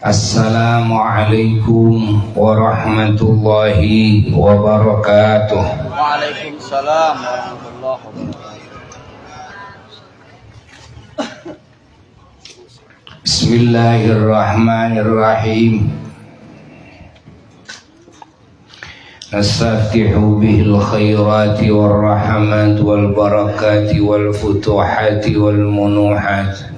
Assalamualaikum warahmatullahi wabarakatuh. Waalaikumsalam warahmatullahi wabarakatuh. Bismillahirrahmanirrahim. Nastaftihu bihil khairati warrahmat wal barakati wal futuhati wal munuhat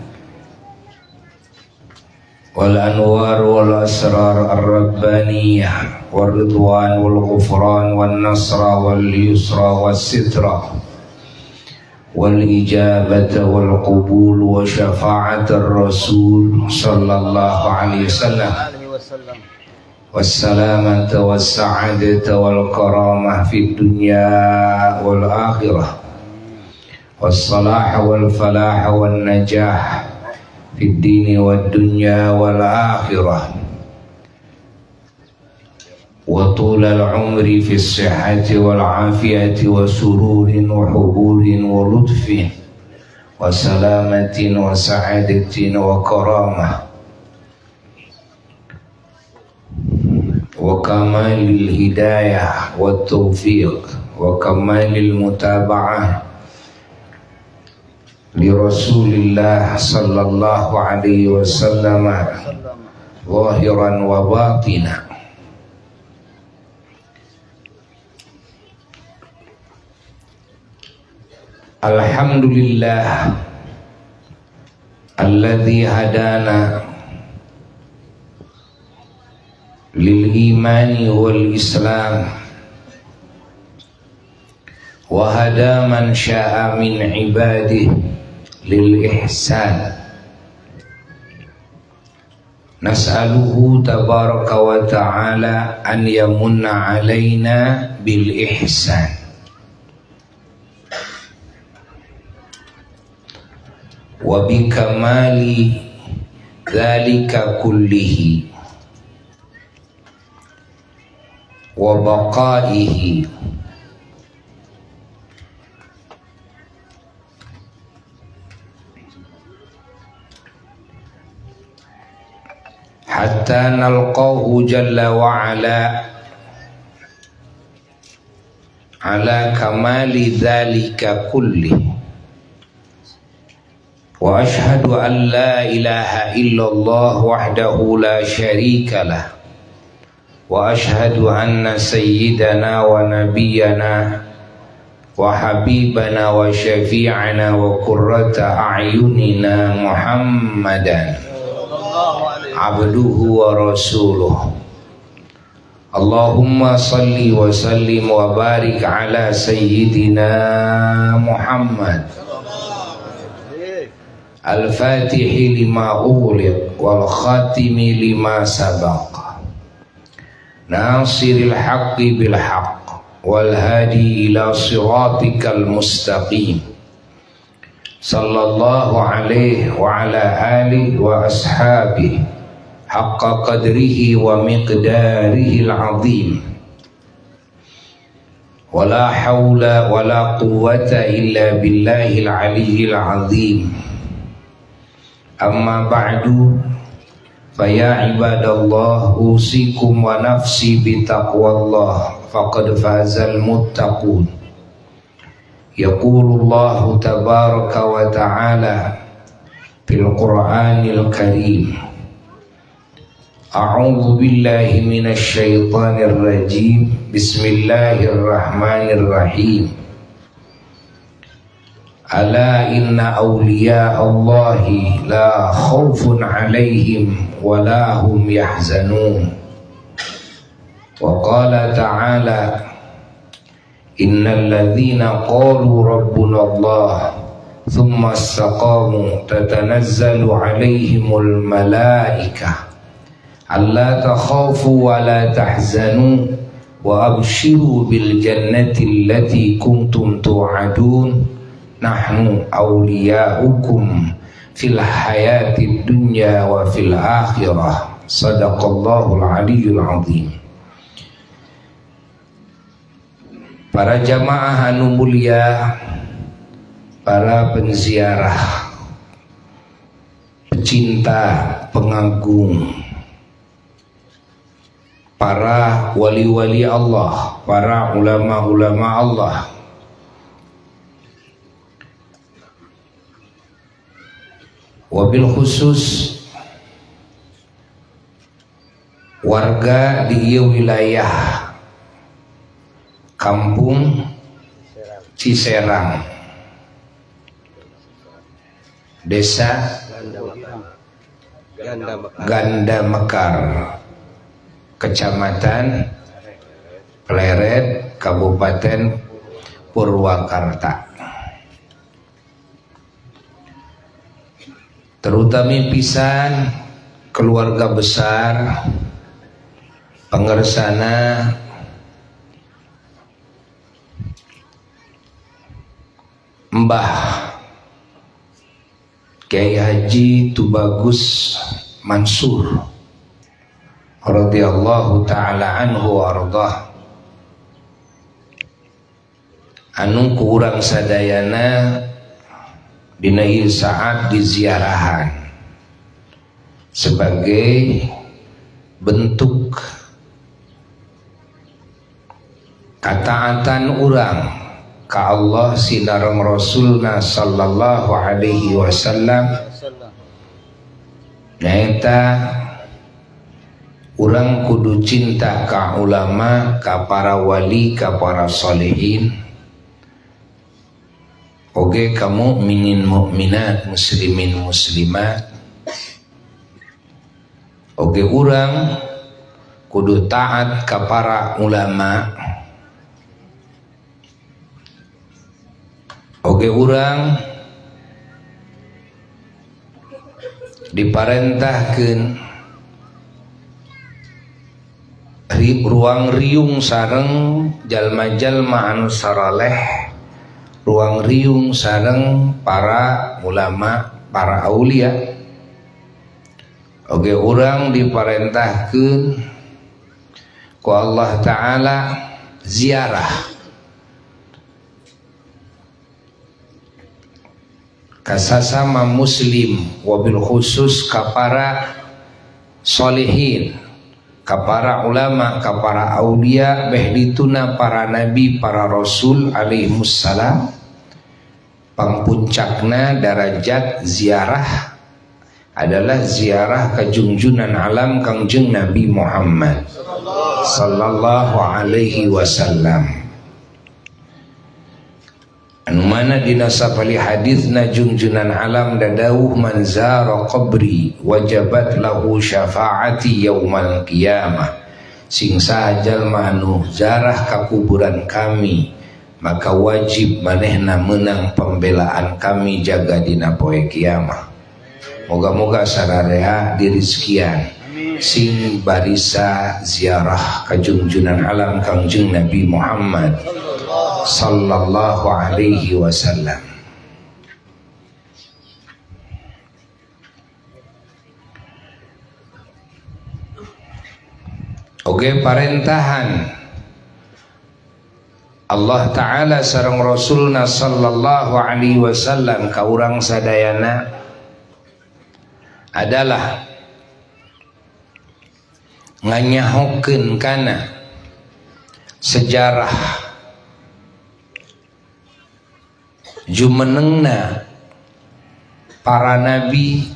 wal anwar wal asrar ar-rabbaniyah wal ridwan wal ghufran wal nasra wal yusra wal sitra wal ijabata wal qubul wa syafa'atar rasul sallallahu alaihi wasallam wassalamata wassa'adata wal karamah fid dunya wal akhirah wassalaha wal falaha wal najah fid dini wad dunya wal akhirah wa tulal umri fis sihhati wal afiyati wa sururin wa huburin wa lutfin wa salamatin wa sa'adatin wa karamah wa kamalil hidayah wa taufiq wa kamalil mutaba'ah li Rasulillah sallallahu alaihi wasallam zahiran wa batina. Alhamdulillah alladzi hadana lil imani wal islam wa hada man syaa min ibadihi lil ihsan. Nas'aluhu tabaraka wa ta'ala an yamunna alaina bil ihsan wa bi kamali dzalika kullihi wa baqaihi hatta nalqahu jalla wa ala kamali dzalika kullihi. Wa ashhadu an la ilaha illallah wahdahu la syarika lah wa ashhadu anna sayyidana wa nabiyyana wa habibana wa syafi'ana wa qurrata a'yunina Muhammadan abduhu wa rasuluh. Allahumma salli wa sallim wa barik ala sayyidina Muhammad al-fatihi lima ughliq wal khatimi lima sabaq nasiril haqqi bil haqq wal hadi ila siratikal mustaqim sallallahu alaihi wa ala alihi wa ashabihi haqqa qadrihi wa miqdarihi al-azim. Wala hawla wala quwwata illa billahil aliyyil azim. Amma ba'du, faya ibadallah, usikum wa nafsi bitaqwallah, faqad fazal muttaqun. Yaqulullahu tabaraka wa ta'ala fil Qur'anil Karim, a'udzu billahi minasy syaithanir rajim, bismillahirrahmanirrahim. Ala inna awliya Allahi la khawfun alaihim wa la hum yahzanun. Wa qala ta'ala, innal ladzina qalu rabbuna Allah thumma istaqamu tatanazzalu alaihimul malaikah alla takhafu wa la tahzanu wa abshiru bil jannati allati kuntum tu'adun. Nahnu awliya'ukum fil hayati dunya wa fil akhirah. Sadaqallahul aliyyul azim. Para jamaah anu mulia, para penziarah pecinta, pengagung para wali-wali Allah, para ulama-ulama Allah, wabil khusus warga di ieu wilayah Kampung Ciserang, Desa Ganda Mekar, Kecamatan Pleret, Kabupaten Purwakarta. Terutama pisan keluarga besar pengersana Mbah Kiai Haji Tubagus Mansur radhiyallahu ta'ala anhu wa ardah, anu ku urang sadayana dina ieu saat diziarahan sebagai bentuk kataatan urang ka Allah sinareng Rasulna sallallahu alaihi wasallam, nyaeta urang kudu cinta ka ulama, ka para wali, ka para solehin, oge ka mukminin mukminat, muslimin muslimat, oge urang kudu taat ka para ulama, oge urang diparentahkeun ruang riung sareng jalma-jalma anu saraleh, ruang riung sareng para ulama, para aulia. Oge urang diparentahkeun ku Allah Ta'ala ziarah kasasama muslim, wabil khusus ka para solehin, ka para ulama, ka para aulia, behdituna para nabi, para rasul alaihimussalam. Pangpuncakna darajat ziarah adalah ziarah ka junjunan alam Kangjeng Nabi Muhammad sallallahu alaihi wasallam. Anu mana dina sapali haditsna junjunan alam dadauh man zara qabri wajabat lahu syafaati yaumal qiyamah. Sing saha jalma anu zarah ka kuburan kami, maka wajib manehna menang pembelaan kami jaga dina poe kiamah. Moga-moga sararea dirizkian sing barisa ziarah ka junjunan alam Kangjeng Nabi Muhammad sallallahu alaihi wasallam. Oke, parentahan Allah Ta'ala sareng Rasulna sallallahu alaihi wasallam ka urang sadayana adalah nganyahokeun kana sejarah jumenengna para nabi,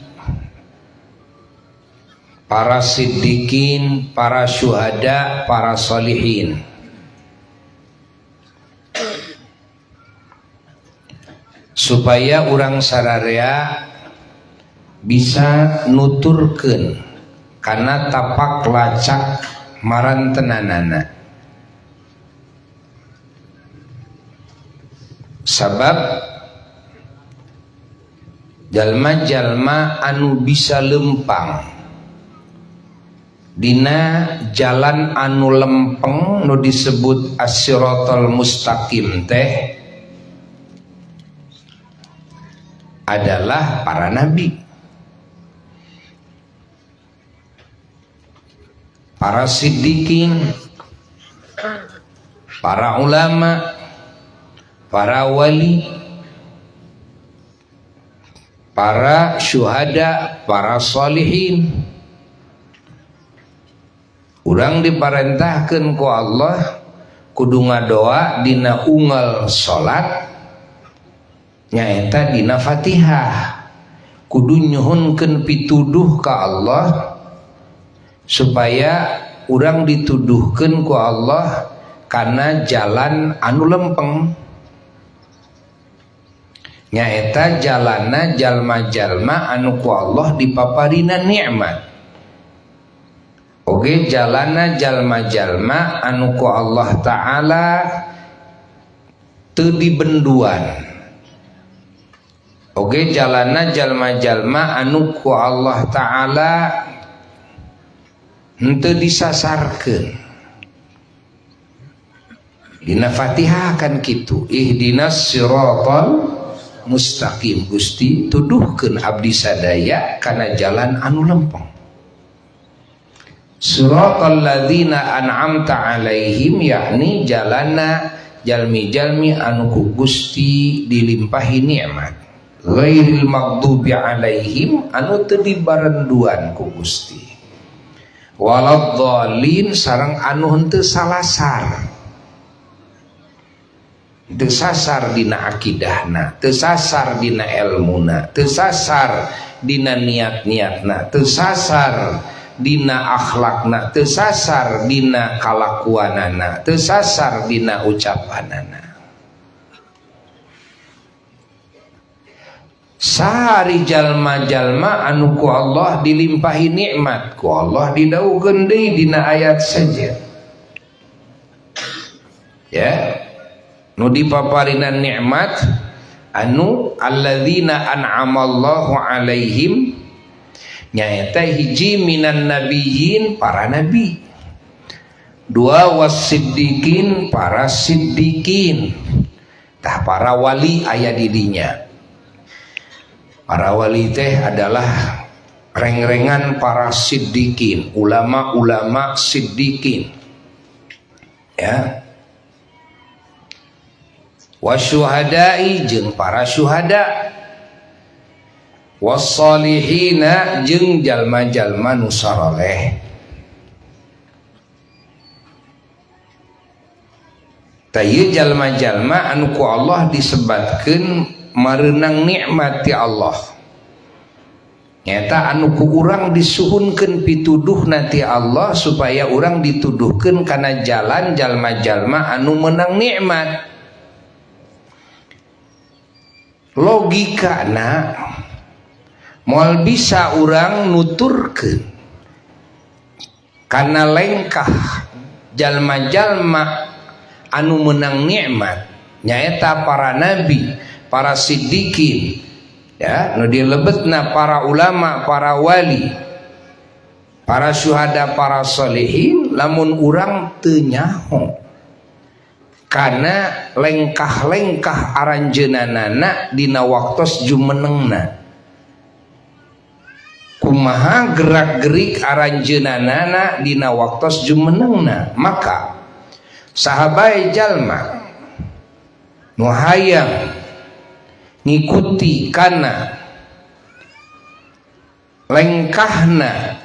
para siddiqin, para syuhada, para sholihin, supaya urang sararea bisa nuturkeun kana tapak lacak marantenanana. Sabab jalma-jalma anu bisa lempang dina jalan anu lempeng nu disebut as-siratal mustaqim teh adalah para nabi, para siddiqin, para ulama, para wali, para syuhada, para sholihin. Urang diparentahkeun ku Allah kudu ngadoa dina unggal salat nyaeta dina Fatihah. Kudu nyuhunkeun pituduh ka Allah supaya urang dituduhkeun ku Allah kana jalan anu lempeng. Nyaeta jalana jalma-jalma anu ku Allah dipaparina nikmat. Oge jalana jalma-jalma anu ku Allah Ta'ala teu dibenduan. Oge jalana jalma-jalma anu ku Allah Ta'ala henteu disasarkeun. Dina Fatihah kan kitu, ihdinas siratal mustaqim. Gusti tuduhkeun abdi sadaya kana jalan anu lempeng. Siratal ladzina an'amta alaihim, yakni jalana jalmi-jalmi anu ku Gusti dilimpahi nikmat. Ghairil maghdubi alaihim, anu teu dibarenduan ku Gusti. Waladhdallin, sareng anu henteu salasar. Teu sasar dina akidahna, teu sasar dina ilmuna, teu sasar dina niat-niatna, teu sasar dina akhlakna, teu sasar dina kalakuanana, teu sasar dina ucapanana. Sahari jalma-jalma anu ku Allah dilimpahi nikmat, ku Allah didawukeun deui dina ayat saja. Ya, nu dipaparina nikmat anu alladzina an'amallahu alaihim, nyaeta hiji minan nabiyyin, para nabi. Dua wasiddiqin, para siddiqin. Tah para wali aya di dinya. Para wali teh adalah reng-rengan para siddiqin, ulama-ulama siddiqin. Ya. Wasyuhada'i, jeung para syuhada. Wassalihina, jeung jalma-jalma nu saleh. Tayeu jalma-jalma anu ku Allah disebatkeun mareunang nikmat ti Allah. Nyata anu ku urang disuhunkeun pituduhna ti Allah supaya urang dituduhkeun kana jalan jalma-jalma anu meunang nikmat. Logikana moal bisa urang nuturkeun kana lengkah jalma-jalma anu meunang nikmat nyaeta para nabi, para siddiqin, ya, nu dilebetna para ulama, para wali, para syuhada, para sholihin, lamun urang teu nyaho kana lengkah-lengkah aranjeunanana dina waktos jumenengna. Kumaha gerak-gerik aranjeunanana dina waktos jumenengna, maka sahabae jalma nu hayang ngikuti kana lengkahna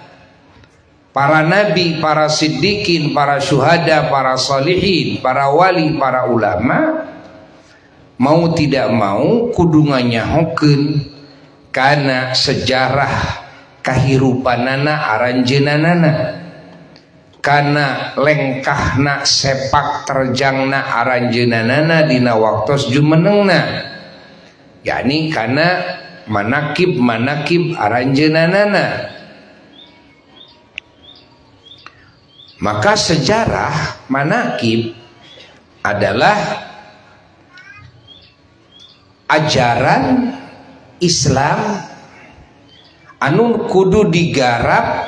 para nabi, para siddiqin, para syuhada, para sholihin, para wali, para ulama, mau tidak mau kudu nganyahokeun kana sejarah kahirupanana aranjeunanana, kana lengkahna sepak terjangna aranjeunanana dina waktos jumenengna, yakni kana manakib aranjeunanana. Maka sejarah manakib adalah ajaran Islam anu kudu digarap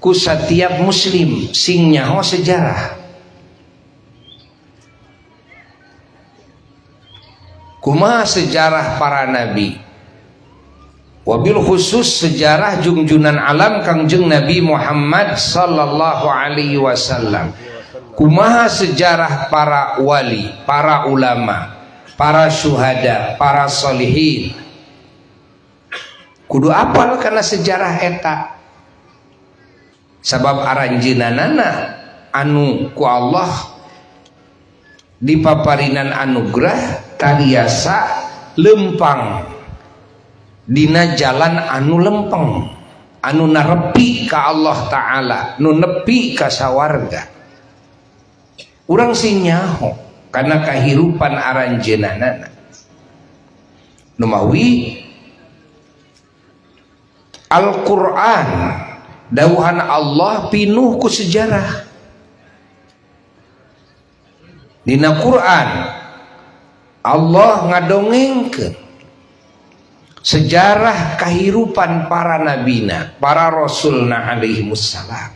ku setiap muslim sing nyaho sejarah. Kumaha sejarah para nabi, wabil khusus sejarah junjunan alam Kangjeng Nabi Muhammad sallallahu alaihi wasallam. Kumaha sejarah para wali, para ulama, para syuhada, para sholihin. kudu apal karena sejarah eta. Sabab aranjeunana anu ku Allah dipaparinan anugerah tariasa lempang dina jalan anu lempeng, anu narepi ka Allah Ta'ala, nu nepi ka sawarga. Urang sing nyaho karena kahirupan aranjeunana numawi Al-Quran dawuhan Allah pinuh ku sejarah. Dina Quran Allah ngadongengkeun sejarah kahirupan para nabina, para rasulna alaihimussalam.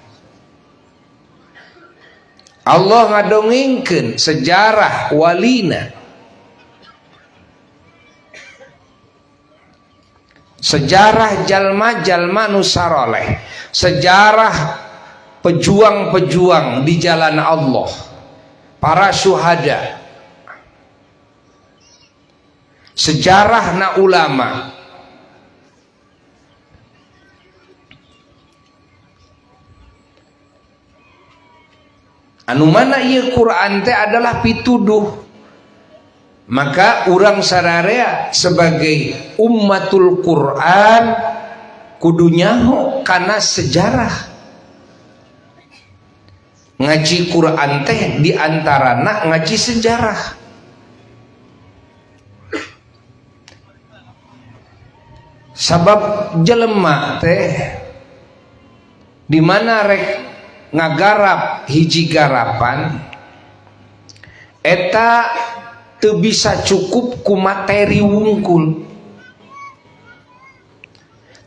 Allah ngadongengkeun sejarah walina, sejarah jalma-jalma nu saroleh, sejarah pejuang-pejuang di jalan Allah, para syuhada, sejarah na ulama. Anu mana ieu Quran teh adalah pituduh. Maka urang sadarea sebagai ummatul Quran kudu nyaho kana sejarah. Ngaji Quran teh diantarana ngaji sejarah. Sabab jelema teh di mana rek ngagarap hiji garapan eta teu bisa cukup ku materi wungkul,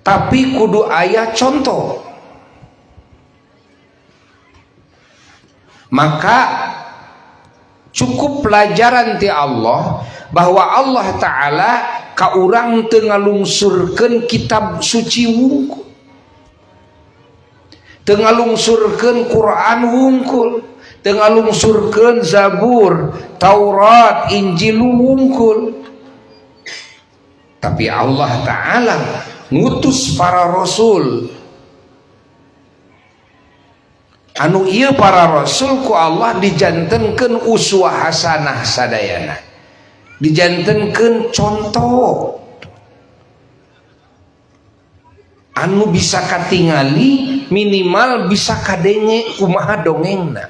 tapi kudu aya contoh. Maka cukup pelajaran ti Allah bahwa Allah Ta'ala ka urang teu ngalungsurkeun kitab suci wungkul, teu ngalungsurkeun Quran wungkul, teu ngalungsurkeun Zabur, Taurat, Injil wungkul. Tapi Allah Ta'ala ngutus para rasul. Anu ieu para rasul ku Allah dijantenkeun uswah hasanah sadayana, dijantenkeun contoh anu bisa katingali, minimal bisa kadenge kumaha dongengna.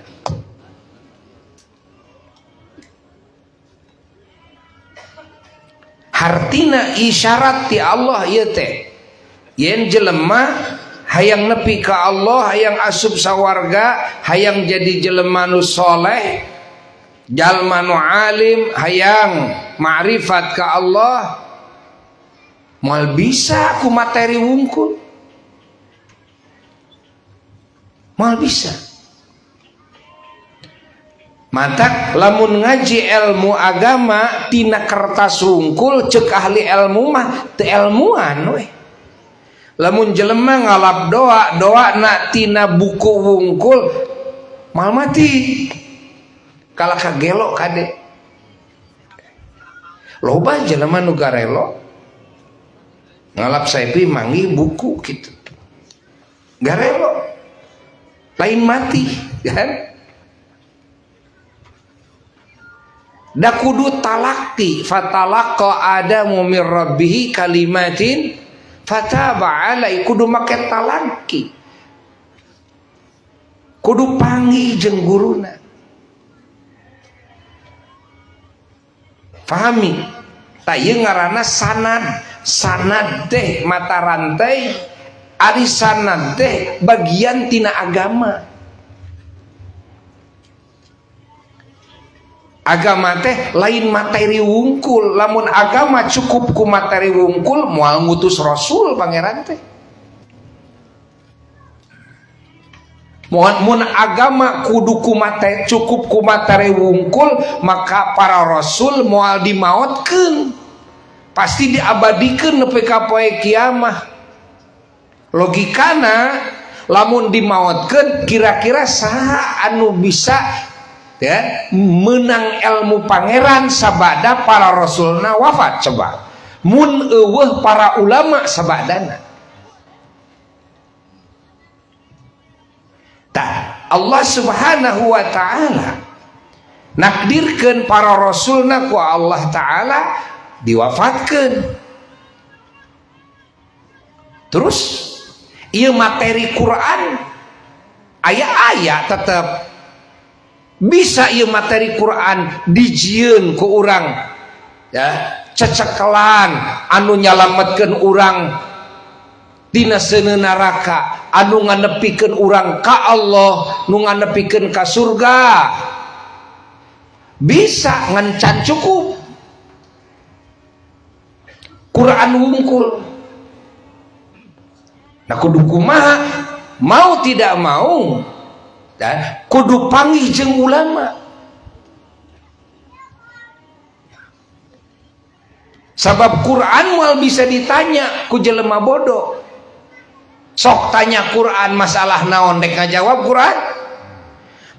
Hartina isyarat ti Allah ieu teh yen jelema hayang nepi ka Allah, hayang asup sawarga, hayang jadi jelema nu soleh, jalma nu alim, hayang ma'rifat ka Allah, moal bisa ku materi wungkul, moal bisa. Matak lamun ngaji ilmu agama tina kertas wungkul cek ahli ilmu mah teu ilmuan we. Lamun jelema ngalap doa na tina buku wungkul mal mati kala kagelo kade. Loba jelema nu garelo ngalap saepi manggih buku kitu, garelo lain mati kan. Da kudu talakti, fatalaqa Adamu mir rabbih kalimatin fataba alai, kudu make talaki, kudu panggih jeung guruna. Fahami? Ta ieu ngaranna sanad. Sanad teh mata rantai, ari sanad teh bagian tina agama. Agama teh lain materi wungkul. Lamun agama cukup ku materi wungkul, moal ngutus rasul pangeran teh. Mun agama kudu ku materi, cukup ku materi wungkul, maka para rasul moal dimaotkeun, pasti diabadikeun nepi ka poe kiamah. Logikana lamun dimaotkeun, kira-kira saha anu bisa ya menang ilmu pangeran sabada para rasulna wafat? Coba mun eueuh para ulama sabadana. Tah Allah Subhanahu wa taala nakdirkeun para rasulna ku Allah taala diwafatkeun. Terus ieu materi Quran aya tetep bisa ieu materi Quran dijieun ku urang ya, cecekelan anu nyalametkeun urang tina seuneu neraka, anu nganepikeun urang ka Allah, nu nganepikeun ka surga. Bisa ngan can cukup Quran wungkul. Nah kudu kumaha, mau tidak mau kudu panggih jeung ulama. Sabab Quran moal bisa ditanya ku jelema bodoh. Sok tanya Quran masalah naon dek ngajawab Quran.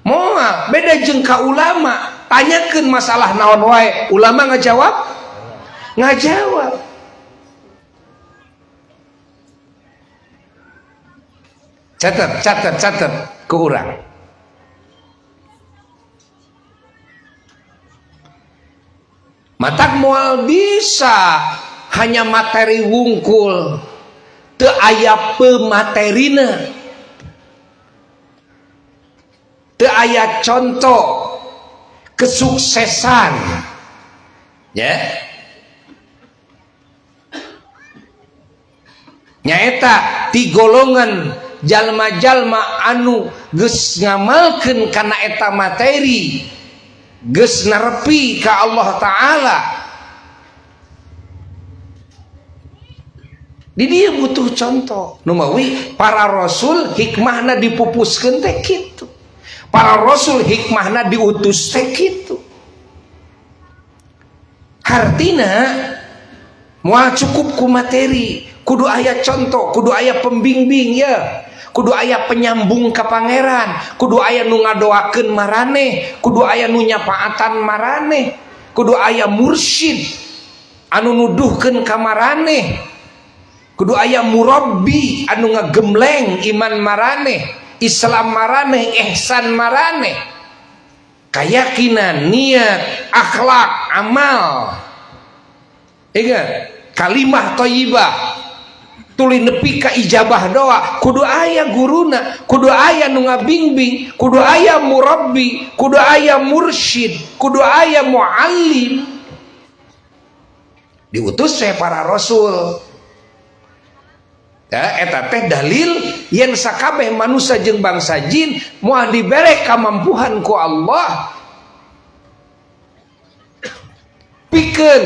Moal beda jeung ka ulama, tanyakeun masalah naon wae, ulama ngajawab? Ngajawab. Catat ke urang. Matak moal bisa hanya materi wungkul, teu aya pematerina, teu aya contoh kesuksesan, ya. Nyaeta ti golongan jalma-jalma anu geus ngamalkeun kana eta materi, geus narepi ka Allah taala. Di dia butuh contoh. Nu mawi para rasul hikmahna dipupuskeun teh kitu. Para rasul hikmahna diutus teh kitu. Hartina moal cukup ku materi, kudu aya contoh, kudu aya pembimbing ya. Kudu aya penyambung ka pangeran, kudu aya nu ngadoakeun maraneh, kudu aya nu nyapaatan maraneh, kudu aya mursyid anu nuduhkeun ka maraneh, kudu aya murabbi anu ngagemleng iman maraneh, Islam maraneh, ihsan maraneh, keyakinan, niat, akhlak, amal. Ingat, kalimah thayyibah tuluy nepi ka ijabah doa, kudu aya guruna, kudu aya nu ngabingbing, kudu aya murabbi, kudu aya mursyid, kudu aya muallim. Diutus saya para rasul. Ya, eta teh dalil yen sakabeh manusia jeung bangsa jin moal dibere kamampuhan ku Allah pikeun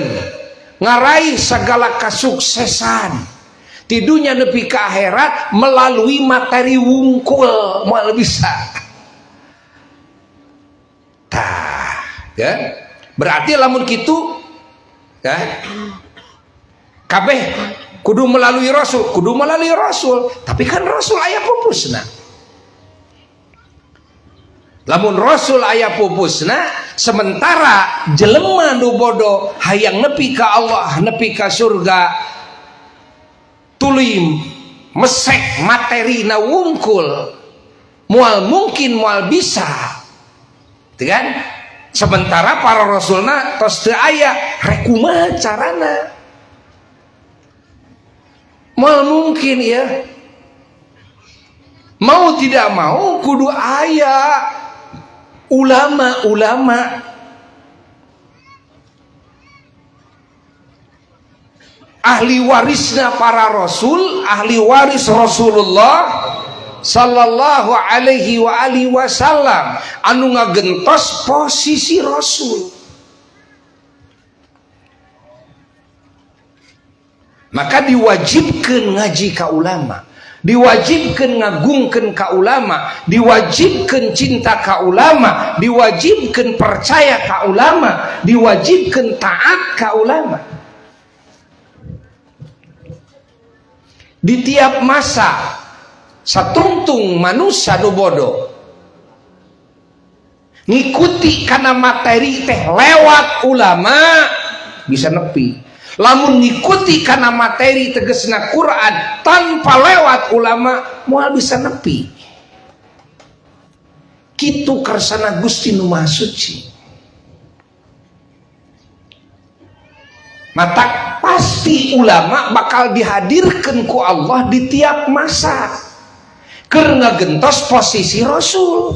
ngaraih segala kesuksesan di dunia nepi ke akhirat melalui materi wungkul moal bisa. Tah, ya. Berarti lamun kitu ya. Kabeh kudu melalui rasul, tapi kan rasul aya pupusna. Lamun rasul aya pupusna, sementara jelema nu bodoh hayang nepi ka Allah, nepi ka surga, tuluy mesek materi na wungkul, mual mungkin mual bisa, kan? Sementara para rasulna tos teu aya rek kumaha carana, mual mungkin ya, mau tidak mau kudu aya ulama-ulama. Ahli warisnya para rasul, ahli waris Rasulullah sallallahu alaihi wa alihi wasallam anu ngagentos posisi rasul. Maka diwajibkeun ngaji ka ulama, diwajibkeun ngagungkeun ka ulama, diwajibkeun cinta ka ulama, diwajibkeun percaya ka ulama, diwajibkeun taat ka ulama. Di tiap masa satungtung manusia nu bodoh ngikuti karena materi teh lewat ulama bisa nepi, Lamun ngikuti karena materi tegesna Quran tanpa lewat ulama moal bisa nepi. Kitu kersana Gusti Nu Maha Suci. Mata pasti ulama bakal dihadirkan ku Allah di tiap masa keur ngagentos posisi Rasul.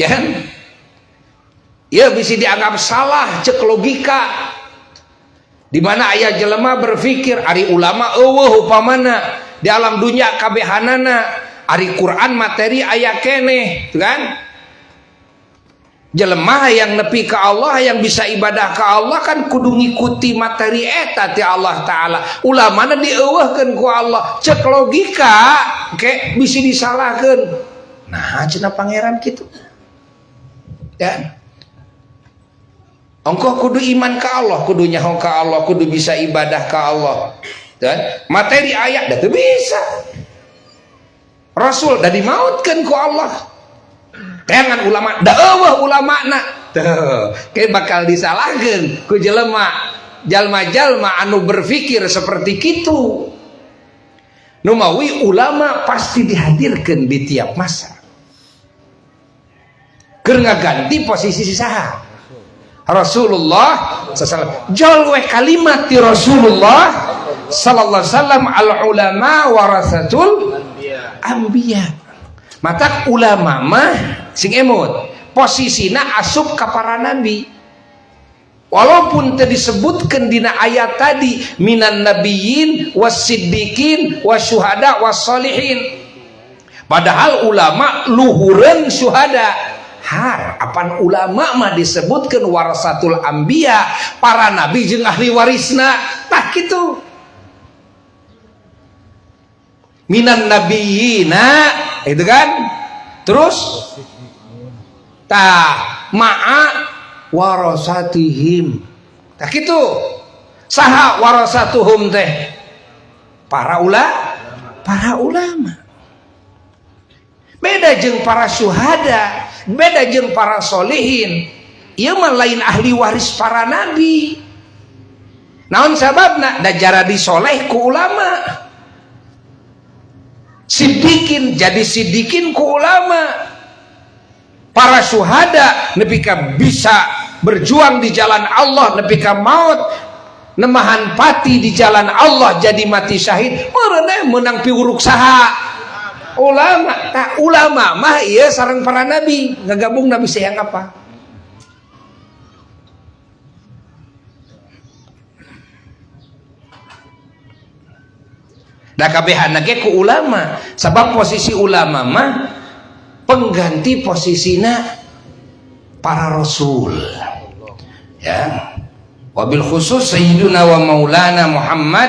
Ya kan? Ya bisa dianggap salah cek logika. Di mana aya jelema berpikir ari ulama eueuh upamana di alam dunia kabehanana, ari Quran materi aya keneh, kan? Jelema yang nepi ke Allah, yang bisa ibadah ke Allah kan kudu ngikuti materi eta ti Allah taala. Ulamana dieuweuhkeun ku Allah, cek logika ke bisa disalahkeun. Nah, cenah pangeran kitu. Ya. Engkau kudu iman ke Allah, kudu nyaho ke Allah, kudu bisa ibadah ke Allah. Dan materi ayat dah bisa. Rasul dah dimautkan ku Allah. Jangan ulama, dah ulama nak. Tuh, kayak bakal disalahkan ku jelema, jalma-jalma anu berpikir seperti kitu. Numawi ulama pasti dihadirkan di tiap masa. Keur ngaganti posisi saha? Rasulullah sallallahu jalwe kalimat ti Rasulullah sallallahu alaihi wasallam al ulama warasatul anbiya. Mata ulama mah sing emut posisina asup ka para nabi. Walaupun tadi disebutkan dina ayat tadi minan nabiyyin wasiddiqin wasyuhada wassalihin. Padahal ulama luhureun syuhada. Apan ulama mah disebutkan warasatul anbiya, para nabi jeung ahli warisna. Tah kitu. Minan nabiyina, itu kan? Terus tah ma'a warasatihim. Tah kitu. Saha warasatuhum teh? Para ulama. Beda jeung para syuhada, beda jeung para solihin. Ieu mah lain ahli waris para nabi. Naon sababna? Da jara disoleh ku ulama. Sidikin jadi sidikin ku ulama. Para syuhada nepi ka bisa berjuang di jalan Allah, nepi ka maut, nemahan pati di jalan Allah jadi mati syahid. Meureunna meunang piuruk saha? Ulama. Tak ulama mah iya sareng para nabi ngagabung nabi sayang apa? Da kabehana ge ku ulama. Sabab posisi ulama mah pengganti posisina para rasul. Ya. Wabil khusus sayyiduna wa maulana Muhammad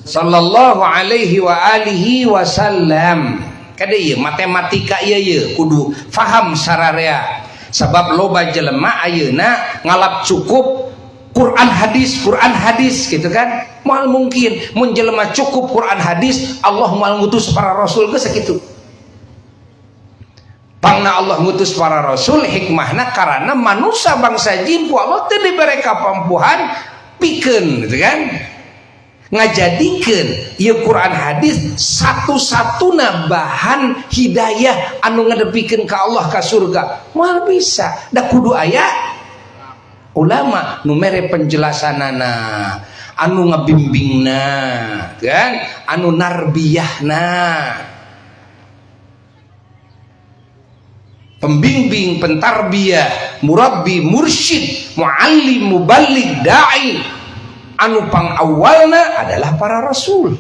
sallallahu alaihi wa alihi wasallam. Kada ieu matematika ieu kudu faham sararea. Sabab loba jelema ayeuna ngalap cukup Quran hadis gitu kan. Moal mungkin mun jelema cukup Quran hadis, Allah moal ngutus para rasul geus sakitu. Pangna Allah ngutus para rasul hikmahna karena manusia bangsa jin ku Allah teu dibere kapampuhan pikeun gitu kan. Ngajadikeun ieu Quran hadis satu-satuna bahan hidayah anu ngadepikeun ka Allah ka surga. Moal bisa da kudu aya ulama nu mere penjelasanana, anu ngabimbingna kan, anu narbiyahna, pembimbing, pentarbiyah, murabbi, mursyid, muallim, muballigh, dai. Anu pangawalna adalah para rasul.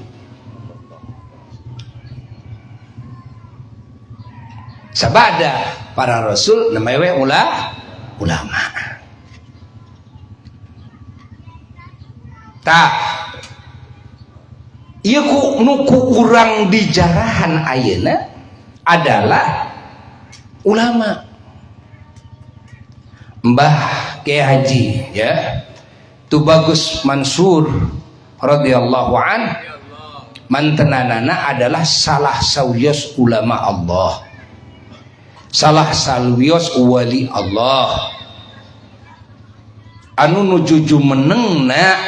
Sabada para rasul namanya ulama. Tak ieu nuku urang di jarahan ayeuna adalah ulama. Mbah Kiai Haji ya Tubagus Mansur radhiyallahu an mantenanana adalah salah sawios ulama Allah, salah sawios wali Allah. anu nujuju menengna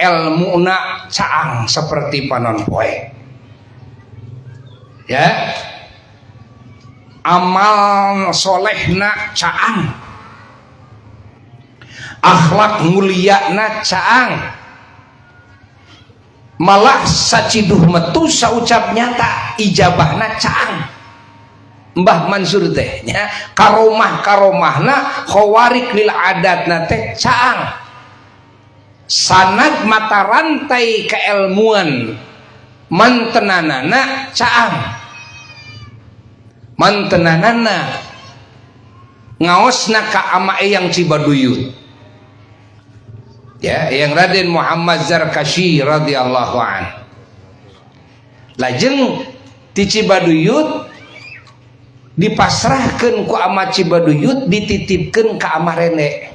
ilmuna caang seperti panon poe ya, amal solehna caang, akhlak muliana caang, malah saciduh metu saucap nyata ijabahna caang. Mbah Mansur teh nya karomahna khawarik lil adatna teh caang, sanad mata rantai keilmuan mantenanana caang, mantenanana ngaosna ka ama eyang Cibaduyut ya, yang Raden Muhammad Zarkashi radhiyallahu an. Lajeng ti Cibaduyut dipasrahkan ku ama Cibaduyut, dititipkan ke ama Rene.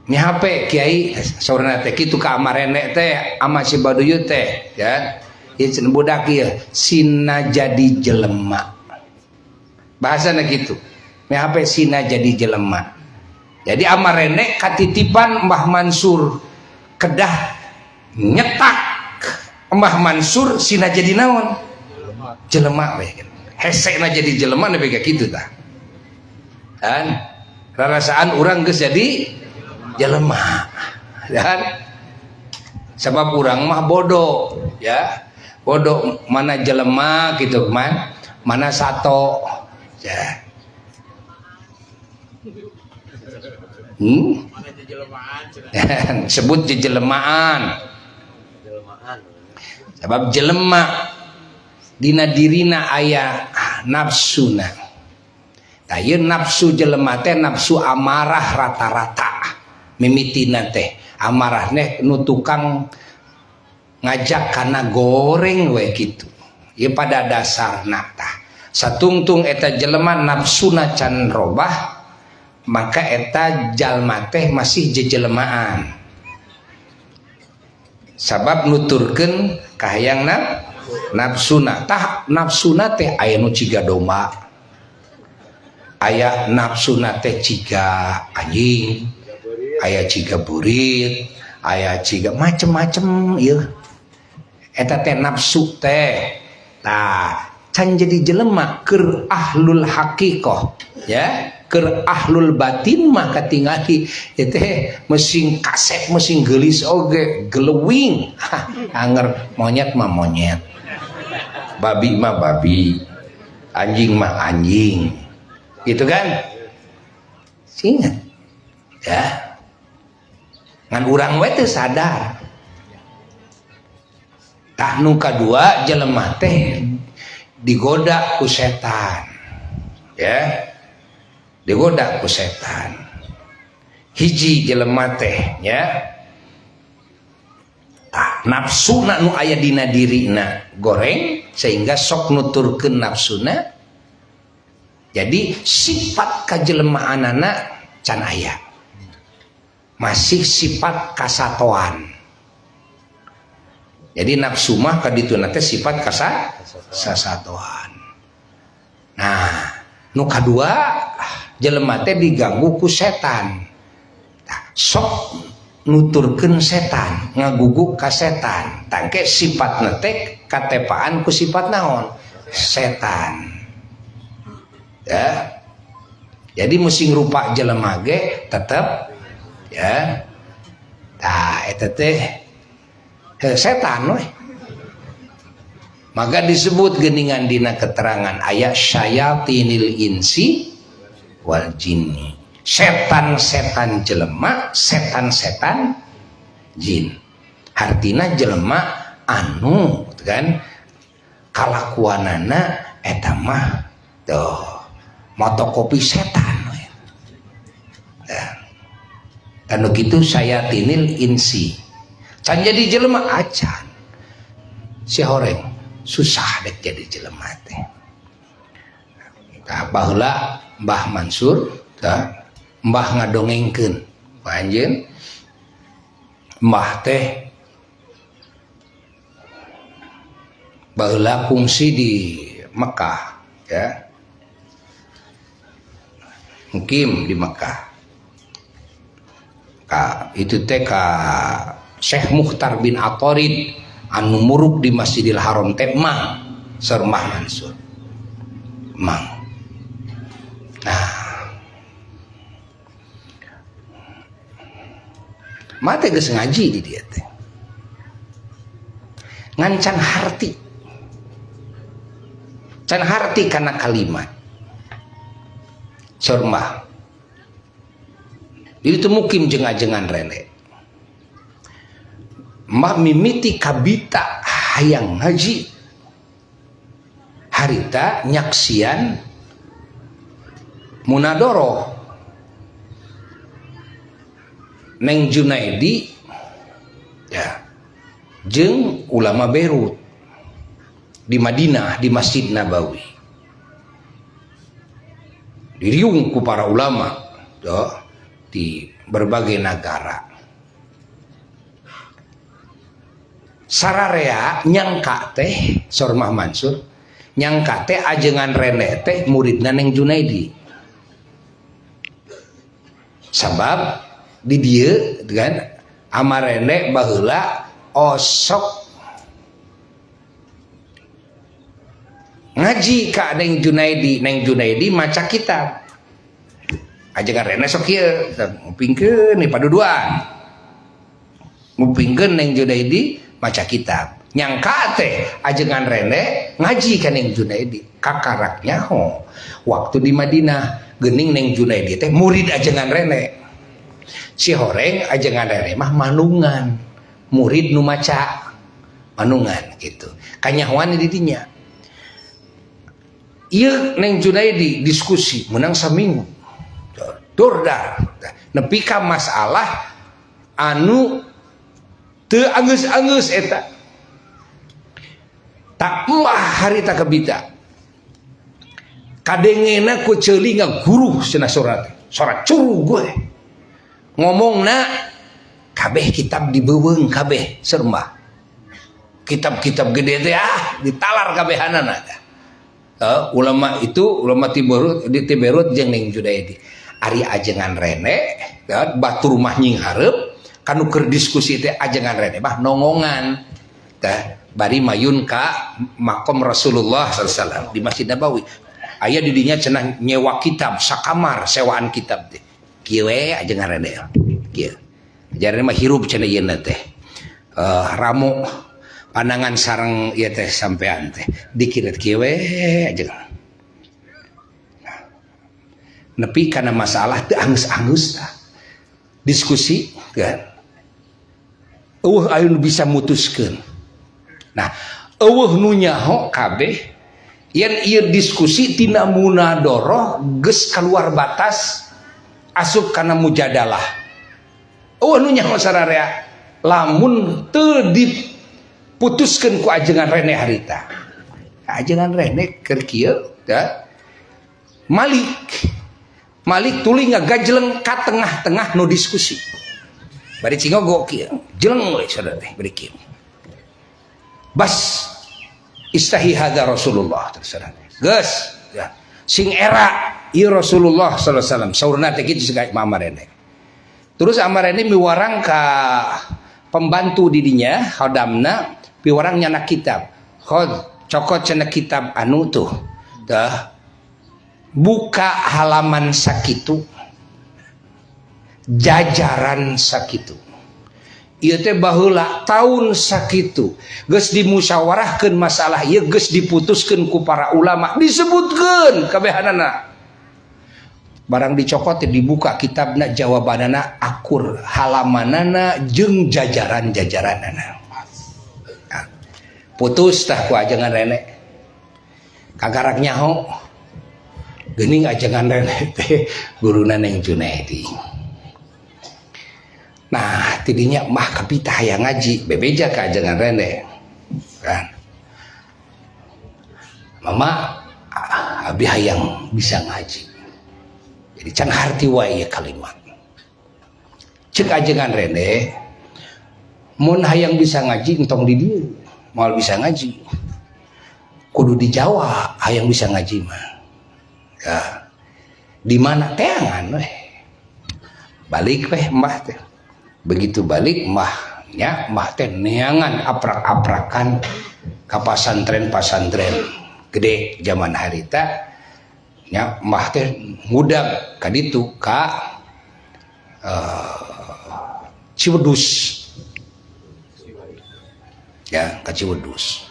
Nyape Kiai saurna teh kitu ka ama Rene teh ama Cibaduyut teh ya. Ieu cenah budak ieu sina jadi jelema. Bahasana kitu. Nyape sina jadi jelema. Jadi ama Rene katitipan Mbah Mansur kedah nyetak Mbah Mansur sina jadi naon? Jelema we. Hesekna jadi jelema nepi ka kitu tah. Kan rarasaan urang geus jadi jelema. Dan sebab urang mah bodoh ya. Bodoh mana jelema gitu man, mana sato ya. Sebut jelemaan. Sebab jelema dina dirina aya nafsuna. Tah ieu nafsu jelema teh nafsu amarah rata-rata. Mimitina teh amarah teh nu tukang ngajak kana goreng we kitu. Ieu pada dasarna tah satungtung eta jelema nafsuna can robah, maka eta jalma teh masih jejelemaan. Sabab nuturkeun kahayangna nafsuna, tah nafsuna teh aya nu ciga domba, aya nafsuna teh ciga anjing, aya ciga burit, aya ciga macem-macem ieu. Eta teh nafsu teh. Tah can jadi jelema keur ahlul haqiqah ya, keur ahlul batin mah katingali ieu teh mesin kasep mesin geulis oge gelewing. Anger monyet mah monyet, babi mah babi, anjing mah anjing, gitu kan? Ingat ya, ngan urang we teu sadar. Tah nu kadua jelema teh digoda ku setan ya, digoda ku setan. Hiji jelema teh ya, nafsuna nu aya dina dirina goreng sehingga sok nuturkeun nafsuna, jadi sifat kajelemaanana can aya, masih sifat kasatoan. Jadi nafsu mah kaditu teh sifat kasatoan. Nah nu kadua jelema teh diganggu ku setan, sok nuturkeun setan, ngaguguk ka setan, tangke sifatna teh katepaan ku sifat naon? Setan. Ya. Jadi musim rupa jelema ge tetep ya. Tah eta teh setan we. Maka disebut geningan dina keterangan ayat syayatinil insi wal jinni. Setan-setan jelema, setan-setan jin. Artina jelema anu kan kalakuanana eta mah tuh motokopi setan we. Ya. Anu kitu syayatinil insi. Can jadi jelema acan. Si horeng susah dek jadi jelema teh. Tah baheula Mbah Mansur tah Mbah ngadongengkeun panjeun Mbah teh baheula kungsi di Mekah ya. mukim di Mekah. Itu teh ka Syekh Mukhtar bin Atarid anu muruk di Masjidil Haram teh mang Sarmah Mansur mang. Nah mate geus ngaji di dia teh ngancan harti can harti karena kalimat Sarmah itu mukim jengan-jengan rene mah mimiti kabita hayang ngaji harita nyaksian munadoro Neng Junaidi ya jeung ulama Beirut di Madinah di Masjid Nabawi diriung ku para ulama di berbagai negara. Sararea nyangka teh Sarmah Mansur nyangka teh ajengan rene teh muridna Neng Junaidi. Sabab di dieu kan amarene baheula osok ngaji ka Neng Junaidi maca kitab. Ajengan rene sok kieu ngupingkeun nih paduduan. Ngupingkeun Neng Junaidi maca kitab. Nyangka teh ajengan rene ngaji ka Neng Junaidi. Kakaraknya waktu di Madinah geuning Neng Junaidi teh murid ajengan rene. Si horeng ajengan rene mah manungan, murid nu maca manungan gitu. Kanyahoan di dinya. Ieu Neng Junaidi diskusi menang saminggu. Dordar nepi ka masalah anu teu anggeus-anggeus eta. Tak emah harita kabita. Kadengena ku ceuli ngaguru cenah sorat curu gue. Ngomongna kabeh kitab dibeuweung kabeh Sarmah. Kitab-kitab gede teh ditalar kabehanana. Ulama itu ulama Tiberut jeung Neng Junaidi. Ari ajengan rene batur mah nying hareup kanu keur diskusi teh ajengan rene mah nongongan teh bari mayun ka makom Rasulullah sallallahu alaihi wasallam di Masjid Nabawi aya di dinya cenah nyewa kitab sakamar sewaan kitab teh kieu we ajengan rene kieu jarene mah hirup cenah ieu teh ramu pandangan sareng ieu teh sampean teh dikirit kieu we ajengan nepi karena masalah teu angus-angus diskusi kan ayo bisa mutuskeun. Nah eueuh nu nyaho kabeh yen ieu diskusi tina munadoroh geus kaluar batas asup kana mujadalah. Eueuh nu nyaho sararea lamun teu diputuskeun ku ajengan rene harita. Ajengan rene keur kieu Malik tuluy ngagajleng ka tengah-tengah nu diskusi. Bari cingogo kieu, jeleng we saudara teh bari kieu. Bas istahi hadza Rasulullah terserah. Geus ya. Sing era ieu Rasulullah sallallahu alaihi wasallam saurna teh kitu sagaya mamarene. Terus amarene miwarang ka pembantu didinya khodamna piwarang nyana kitab. Khod cokot cenah kitab anu tuh. Dah buka halaman sakitu jajaran sakitu ieu teh baheula taun sakitu geus dimusyawarahkeun masalah ieu geus diputuskeun ku para ulama disebutkeun kabehanana barang dicokot teh dibuka kitabna jawabanana akur halamanana jeung jajaran-jajaranana putus tah ku ajengan rene kagarak nyaho geuning ajengan rene teh guruna Neng Junaidi. Nah, tidinya mah kapita hayang ngaji, bebeja ka ajengan rene. Kan. Mama abi hayang bisa ngaji. Jadi can harti wae kalimat. Ceuk ajengan rene mun hayang bisa ngaji entong di dieu, moal bisa ngaji. Kudu di Jawa hayang bisa ngaji mah. Ya. Di mana teangan weh. Balik weh mbah teh. Begitu balik mbahnya teh neangan aprak-aprakan ka pasantren gede zaman harita nya mbah teh ngudag ka ditu ka Ciwedus ya, ke Ciwedus.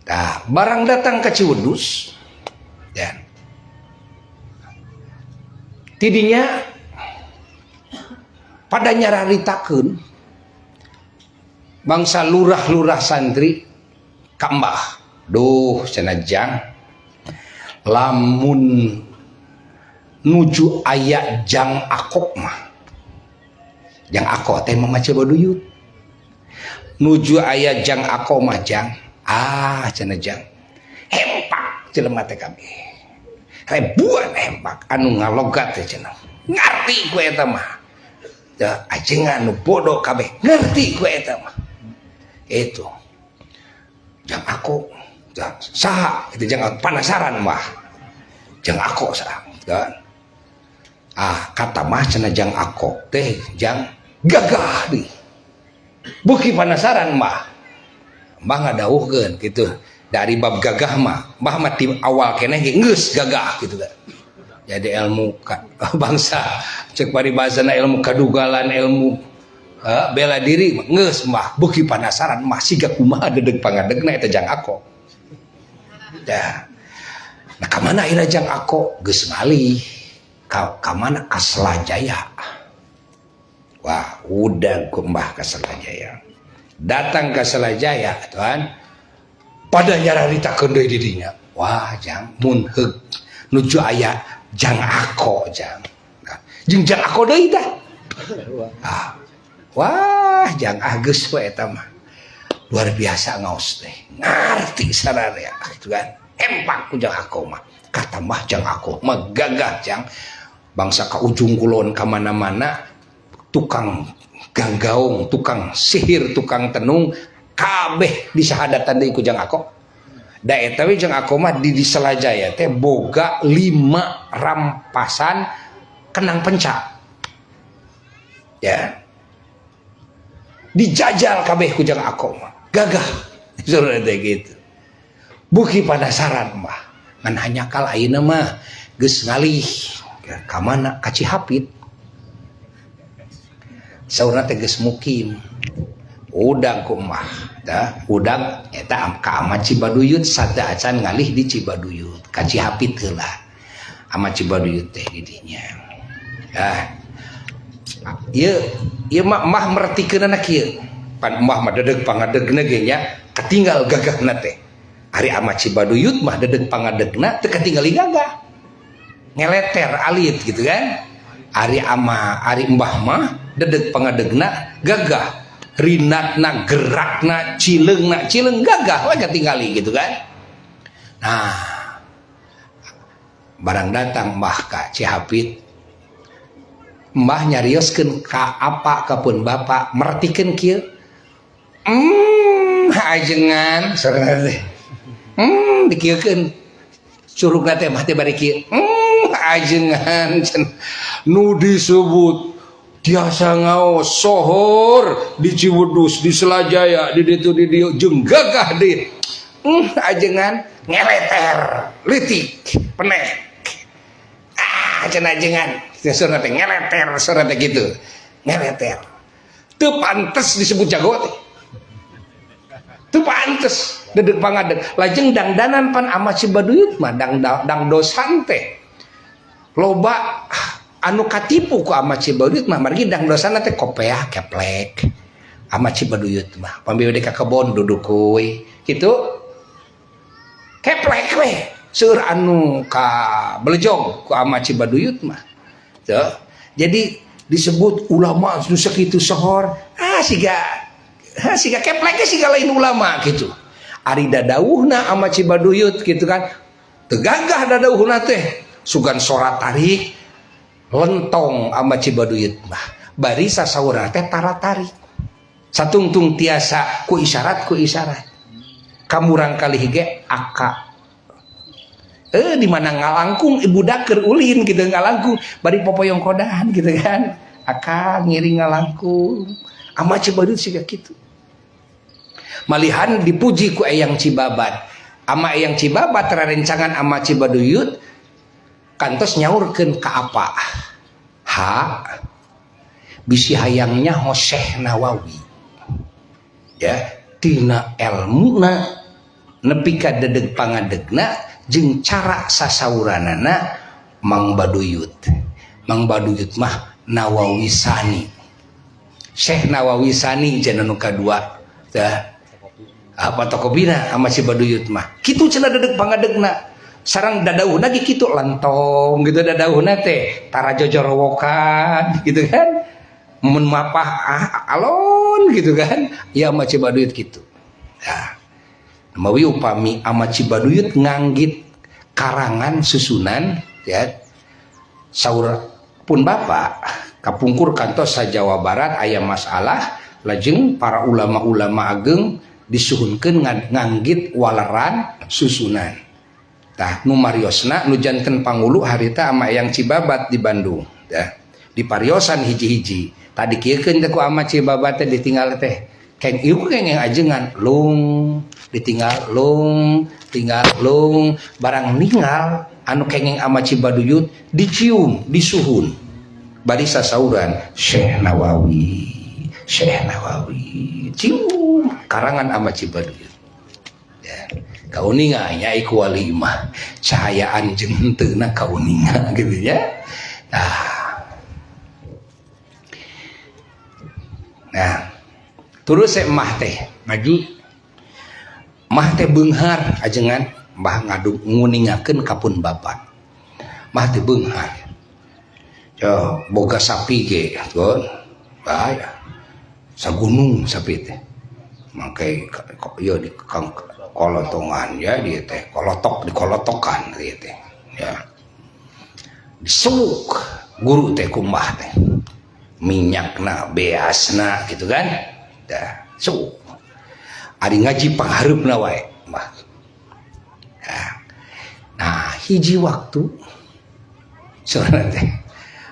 Nah, barang datang ke Ciwedus ya, tidinya pada nyararitakeun bangsa lurah-lurah santri ka Mbah, duh cenah Jang, lamun nuju aya Jang Akok mah, Jang Akok teh mah Cibaduyut, nuju aya Jang Akok mah Jang, cenah Jang, hempak jelema teh kabeh, ribuan hempak anu ngalogat teh cenah, ngarti ku eta mah, da ajengan nu bodoh kabeh ngerti ku eta mah, itu Jang Akok, saha itu Jang penasaran mah, Jang Akok saha kan? Kata mah cenah Jang Akok teh Jang gagah di beuki penasaran mah ngadawuhkeun gitu dari bab gagah mah ti awal keneh geus gagah gitu kan. Jadi ilmu bangsa cek paribasana ilmu kadugalan ilmu bela diri geus mah beuki penasaran mah siga kumaha dedeg pangadegna eta Jang Akok. Dah. Nah ka mana ira Jang Akok geus ngalih ka mana ka Selajaya. Wah, udah ku Mbah ka Selajaya. Datang ke Selajaya tuan pada nyararitakeun deui di dinya. Wah, Jang mun heug nuju aya Jang Akok Jang. Nah, jeung Jang Akok deui tah. Wah, Jang geus we eta mah. Luar biasa ngaos teh. Ngarti sararea gitu kan. Empak ku Jang Akok mah. Kata mah Jang Akok mah gagah Jang. Bangsa ka ujung kulon ka mana-mana tukang ganggaung, tukang sihir, tukang tenung kabeh disahadatan deui ku Jang Akok. Da eta we Jang Akok mah di Selajaya teh boga 5 rampasan kenang penca. Ya. Dijajal kabeh ku Jang Akok mah. Gagah. Suruh teh gitu. Beuki penasaran mah. Ngan hanya kal ayeuna mah geus ngalih ka mana ka Cihapit. Saurna teh geus mukim. Udang ku mah, tah udang eta ka Amat Cibaduyut sada acan ngalih di Cibaduyut, ka Cihapit heula. Amat Cibaduyut teh di dinya. Ieu mah mertikeun anak kieu. Pan mah dedeg pangadegna ge nya ketinggal gagahna teh. Ari Amat Cibaduyut mah dedeg pangadegna teu ketinggali gagah. Ngeleter alit gitu kan. Ari Mbah mah dedeg pangadegna gagah, rinatna gerakna cileung gagah we ketinggali gitu kan. Nah barang datang Mbah ka Cihapit, Mbah nyarioskeun ka apa kapun bapak mertikeun kieu, ajengan sareng teh dikieukeun curugna teh mah teh bari kieu, ajengan nu disebut tiasa ngaos sohor di Ciwedus, di Selajaya, di ditu di dieu jeung gagah di ajengan ngeleter litik penek cenah ajengan surna teh ngeleter surna teh gitu ngeleter teu pantes disebut jago teh teu pantes dedeg pangadeg lajeng dangdanan pan Amat Cibaduyut mah dangdosan teh loba anu katipu ku Amat Cibaduyut mah margi dangdosan teh kopeah keplek Amat Cibaduyut mah pambiwede ka kebon duduk kuy kitu keplek we seueur anu ka belejog ku Amat Cibaduyut mah tuh. Jadi disebut ulama nu sakitu sohor siga keplek siga lain ulama gitu. Ari dadauhna Amat Cibaduyut gitu kan teu gagah dadauhna teh sugan sorat tarik lentong Amat Cibaduyut mah bari sasaurna teh tarik satungtung tiasa ku isyarat kamurang kalih ge aka Di mana ngalangkung ibu daker ulin gitu ngalangkung bari popoyong kodan gitu kan. Akang ngiring ngalangkung ama Cibaduyut siga kitu. Malihan dipuji ku Eyang Cibabat. Ama Eyang Cibabat rarencangan ama Cibaduyut kantos nyaurkeun ka apa? Bisi hayangnya Syekh Nawawi. Ya, tina ilmuna nepi ka dedeg pangadegna jeung cara sasauranana Mang Baduyut. Mang Baduyut mah Nawawi Sani. Syekh Nawawi Sani cenah nu kadua. Tah. Apa tokobina ama Cibaduyut mah. Kitu cenah dedeg pangadegna. Sarang dadauhna ge kitu lantong gitu dadauhna teh tara jojorowokan gitu kan. Mun mapah alon gitu kan. Ya ama Cibaduyut gitu. Nah, mawi upami ama Cibaduyut nganggit karangan susunan ya saur pun bapak kapungkur kantos sa Jawa Barat aya masalah lajeng para ulama-ulama ageng disuhunkeun nganggit waleran susunan. Tah nu mariosna nu janten pangulu harita ama Eyang Cibabat di Bandung ya. Di pariosan hiji-hiji. Tadi kieukeun teh ku ama Cibabat teh ditinggal teh keng ieu kengeng ajengan lung ditinggal lung tinggal lung barang ninggal anu kengeng ama Cibaduyut dicium disuhun bari sasauran Syekh Nawawi cium karangan ama Cibaduyut ya kauninga nya iku wali mah cahayaan jeung henteuna kauninga gitu ya. Nah terus mah teh maju mah teh beunghar ajengan mbah ngadu nguningakeun kapun bapak mah teh beunghar yo boga sapi ge tuh bahaya sagunung sapi teh mangke yo di kolotongan ya dia teh dikolotokan dia teh ya disuk guru teh kumbah teh minyakna beasna gitu kan dah so ari ngaji panghareupna wae mah. Nah hiji waktu soalna teh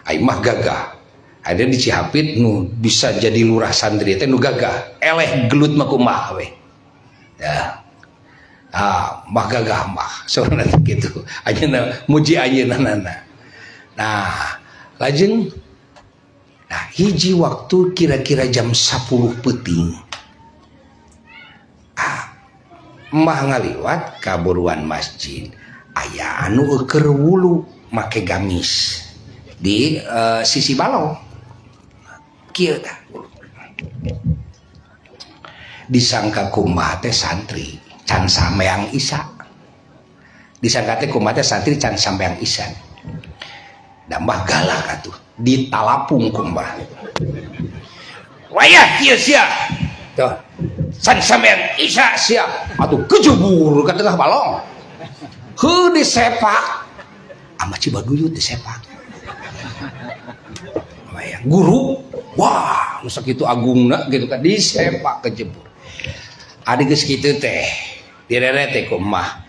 ai mah gagah ada di Cihapit nu bisa jadi lurah santri teh nu gagah eleh gelut mah kumaha we ya mah gagah mah soalna teh kitu ayeuna muji ayeuna nana. Nah lajeng hiji waktu kira-kira jam 10 peuting mah ngaliwat ka buruan masjid aya anu keur wulu make gamis di sisi balong kieu tah disangka kumaha teh santri can sampeang isya disangka teh kumaha teh santri can sampeang isya da mbah galak atuh ditalapung kumbah wayah kieu sia tuh san sampean isya sia atuh kejebur ka tengah balong heuh disepak ama Cibaduyut disepak wayah guru wah nu sakitu agungna gitu kan disepak kejebur adi geus kitu teh direre teh ku emah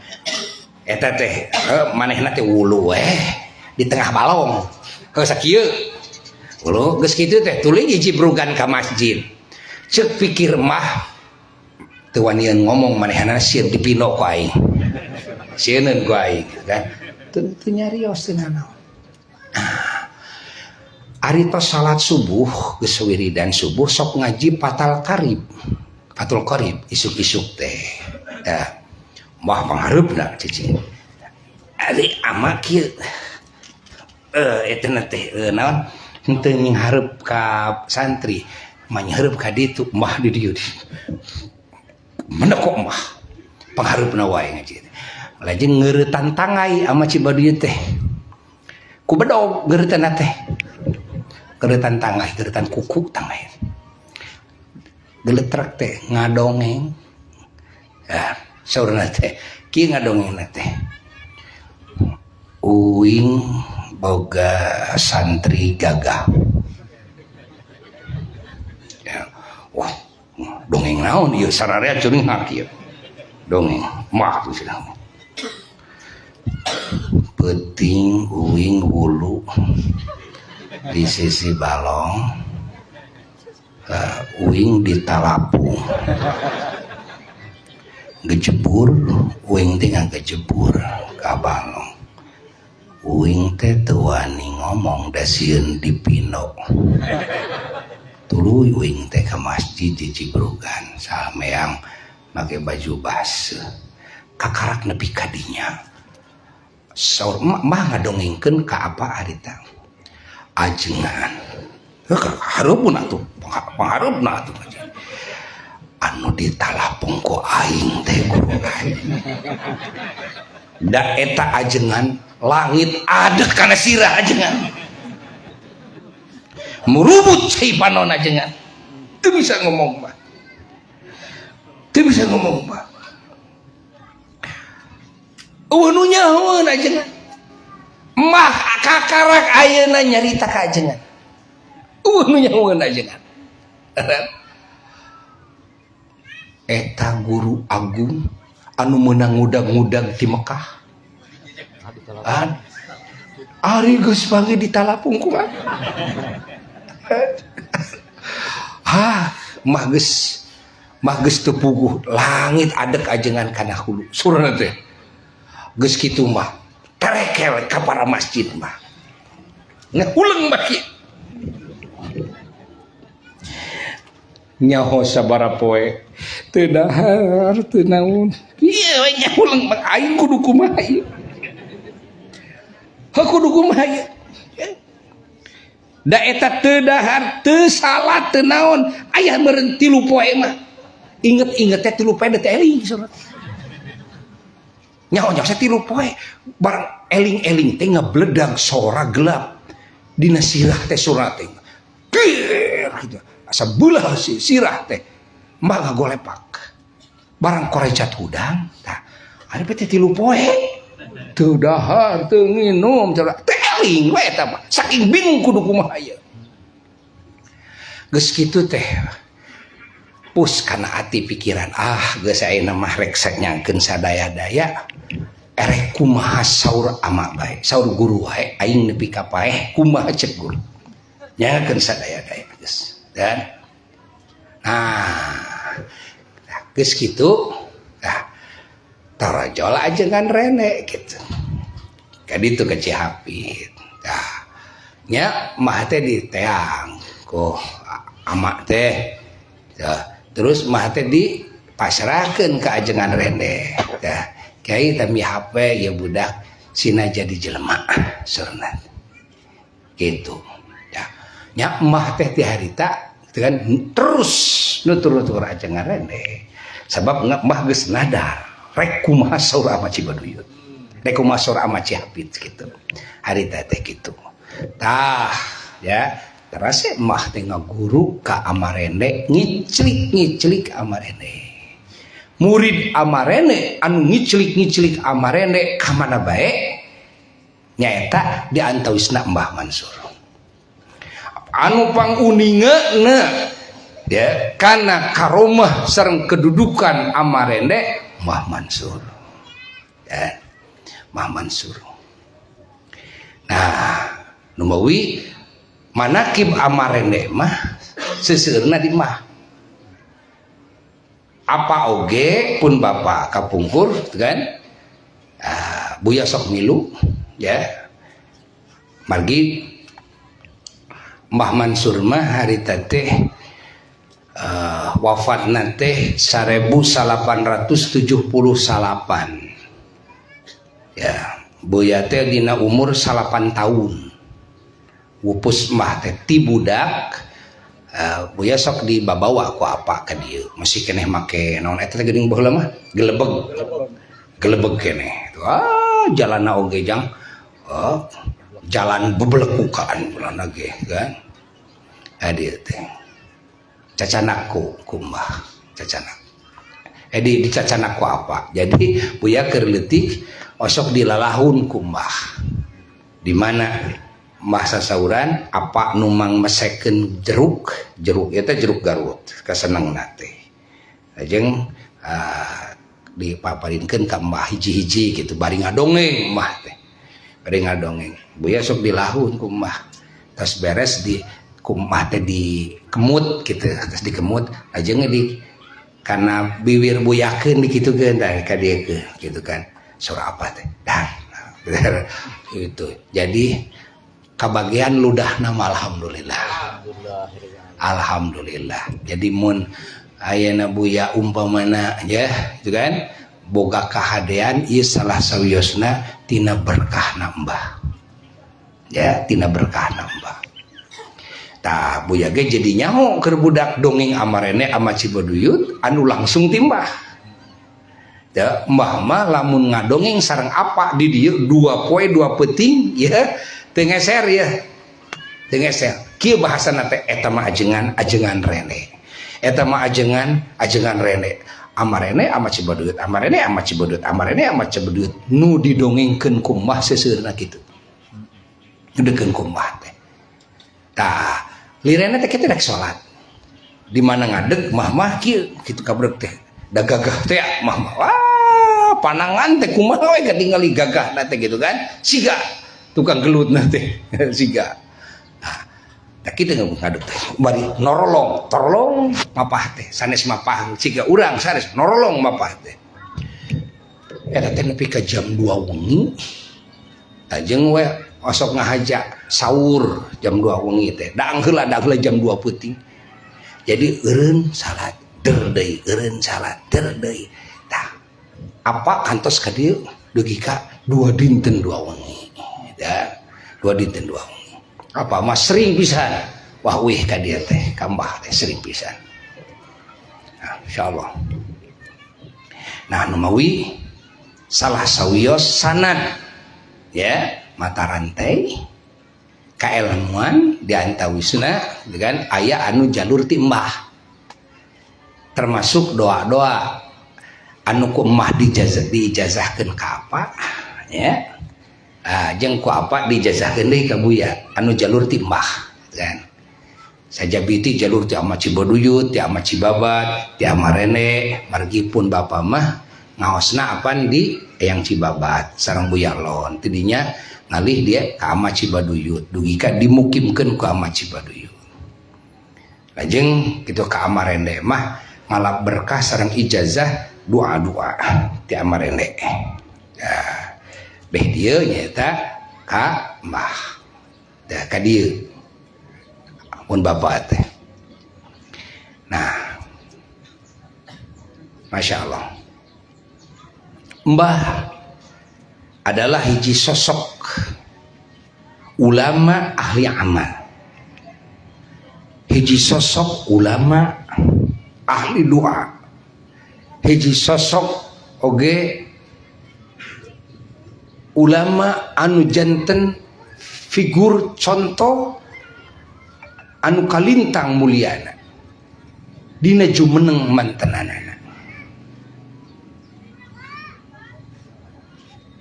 eta teh manehna teh wulu di tengah balong sakieu ulo geus kitu teh tuluy jibrugan ka masjid ceuk pikir mah teu wanian ngomong manehna sieun dipino ku aing sieun ku aing kan teu nyarios teu naon ari tos salat subuh geus wiridan subuh sok ngaji fatul qarib isuk-isuk teh ya mah panghareupna cicing ari ama kieu eta teh naon henteu nghareup ka santri mah nghareup ka ditu mah di dieu menekok mah panghareupna wae ngaji lajeng ngeuretan tangai ama Cibaduyut teh ku bedog ngeureutana teh ngeuretan tangai ngeuretan kuku tangai geletrek teh ngadongeng ya saurna teh kieu ngadongengna teh uing boga santri gagah ya wah dongeng naon ieu sararea ceuring hakieu dongeng mah tuh cenah peuting uing hulu di sisi balong, uing di talapung, gejebur uing teh ngagejebur ka balong. Uing teh teu wani ngomong da sieun dipino. Tuluy uing teh ka masjid di Cibrugan sameang make baju baseuh. Kakarak nepi ka dinya. Saur mah ngadongengkeun ka apa arita? Ajengan. Hareupna atuh, panghareupna atuh. Anu ditalapung ku aing teh guru aing. Da eta ajengan langit adek kana sirah ajengan. Murubut cai panon ajengan. Teu bisa ngomong mah. Teu bisa ngomong mah. Nu nyahoeun ajengan. Mah kakarak ayeuna nyarita ka ajengan. Nu nyahoeun ajengan. Eta guru agung anu meunang ngudag-ngudag di Mekah. Ari geus panggih di talapung kumaha? Mah geus teu puguh langit adek ajengan kana hulu. Surana teh. Geus kitu mah terekel ka para masjid mah. Ngehuleng baki. Nyaho sabaraha poe teu dahar teu naon. Ieu we nyahuleng mah aing kudu kumaha ieu. Kudu kumaha ieu. Da eta teu dahar teu salat teu naon aya meureun 3 poe mah. Inget teh 3 poe teh eling surat. Nyaho 3 poe barang eling-eling teh ngabledag sora gelap dina sirah teh surat teh. Gitu. Asa beulah si sirah teh mah ngagolepak barang korecat hudang tah ari teh 3 poe teu dahar teu nginum teling we eta mah saking bingung kudu kumaha ieu geus kitu teh pus kana ati pikiran geus ayeuna mah rek nyangkeun sadaya-daya erek kumaha saur ama bae saur guru wae aing nepi ka paeh kumaha cek guru nyakeun sadaya-daya geus dan geus kitu tarojol ajengan rene gitu ka ditu ke Cihapit nya mah teh diteang ku ama teh terus mah teh dipasrahkeun ka ajengan rene Kiai tami HP ya budak sina jadi jelema surna gitu nya mah teh ti harita kan terus nutur-nutur ajengan rene sabab mah geus nadar rek kumaha saur ama Cibaduyut rek kumaha saur ama Cihapit gitu harita teh kitu tah ya terase mah teh ngaguru ka amarene ngiclik amarene murid amarene anu ngiclik amarene ka mana bae nyaeta di antawisna Mbah Mansur anu panguningeuna ya kana karomah sareng kedudukan amarene Mbah Mansur ya Mbah Mansur nah numawi manakib amarene mah seseueurna di mah apa oge pun bapak kapungkur kan buya sok milu ya margi Mbah Mansur mah harita teh wafat nanti 1878 ya buya teh dina umur 8 tahun wupus mah teh ti budak buya sok dibabawa ku apa ka dieu masih keneh make naon eta teh geuning baheula mah gelebeg keneh jalanna oge jang jalan bebelekukaan pulana ge kan dieu teh cacanakku kumbah cacanak di cacanakku apa jadi buya keur leutik osok dilalahun kumbah di mana Mbah sasauran apa numang mesekeun jeruk eta jeruk Garut kasenengna teh lajeng dipaparinkeun ka Mbah hiji-hiji gitu bari ngadongeng Mbah teh bari ngadongeng buya sok dilahun kumah terus beres di kumah teh di kemut gitu terus dikemut aja di karena bibir buyakeun dikitukeun tah ka dieu gitu kan surah apa teh dah itu jadi kabagian ludahna alhamdulillah alhamdulillah jadi mun ayeuna buya umpamana ya gitu kan boga kahadean ieu salah sawiosna tina berkahna mbah ya tina berkahna mbah tah buya ge jadi nyaho keur budak dongeng amarene ama Cibaduyut anu langsung timbah ya mbah mah lamun ngadongeng sareng apa di dieu 2 poe 2 peuting ya teu ngeser ya teu ngeser kieu bahasana teh eta mah ajengan rene eta mah ajengan rene amarene ama Cibaduyut amarene ama Cibaduyut amarene ama Cibaduyut nu didongengkeun ku mbah seuseurna kitu ngedekeun ku mbah teh tah lirena teh kita rek salat di mana ngadeg mah kieu kitu kabrek teh da gagah teh mah wah panangan teh kumaha we katingali gagahna teh gitu kan siga tukang gelutna teh siga nah kita ngadeg teh bari norolong torolong mapah teh sanes mapah siga urang sanes norolong mapah teh eta teh nepi ka jam 2 wengi ajeng we osok ngahaja sahur jam 2 wengi teh daang heula jam 2 peuting jadi eureun salat deur deui eureun salat deur deui tah apa kantos ka dieu dugi ka 2 dinten 2 wengi ya 2 dinten 2 wengi apa mah sering pisan wah wih ka dieu teh ka mbah teh sering pisan nah insyaallah nah anu mawi salah sawios sanad ya mata rantai kailmuan diantawisna dengan aya anu jalur ti embah termasuk doa-doa anu ku embah diijazahkeun ka apa ya jeung ku apa diijazahkeun deui ka buya anu jalur ti embah kan sajabiti jalur ti ama Cibaduyut ti ama Cibabat ti ama Rene margipun bapa mah ngaosna apan di Eyang Cibabat sareng Buya Lon tidinya ngalih dia ka ama Cibaduyut dugi ka dimukimkeun ku ama Cibaduyut lajeng kitu ka ama Rene mah ngalap berkah sareng ijazah doa-doa ti ama Rene ya beh dieu nyaeta ka mbah da ka dieu mun bapak teh nah Masya Allah mbah adalah hiji sosok ulama ahli amal hiji sosok ulama ahli doa hiji sosok oge ulama anu janten figur contoh anu kalintang muliana dina jumeneng mantenanana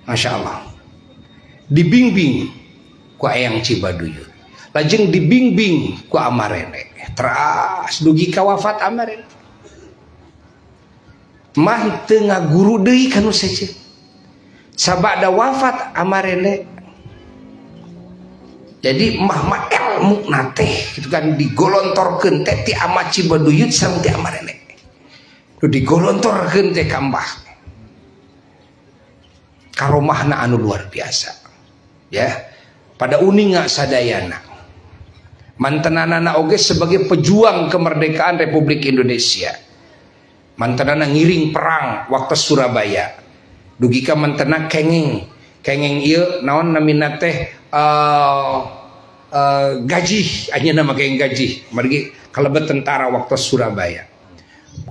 Masya Allah dibimbing ku Eyang Cibaduyut lajeng dibimbing ku ama Rene teras dugi ka wafat ama Rene mah teu ngaguru deui kanu saja sabada wafat ama Rene jadi mah ilmu nate gitu kan digolontorkeun teh ti ama Cibaduyut sareng ti ama Rene digolontorkeun teh ka mbah karomahna anu luar biasa ya pada uninga sadayana mantenanana oge sebagai pejuang kemerdekaan Republik Indonesia mantenana ngiring perang waktu Surabaya dugi ka mantena kenging ieu naon namina teh gaji anjeunna mah kenging gaji margi kalebet tentara waktu Surabaya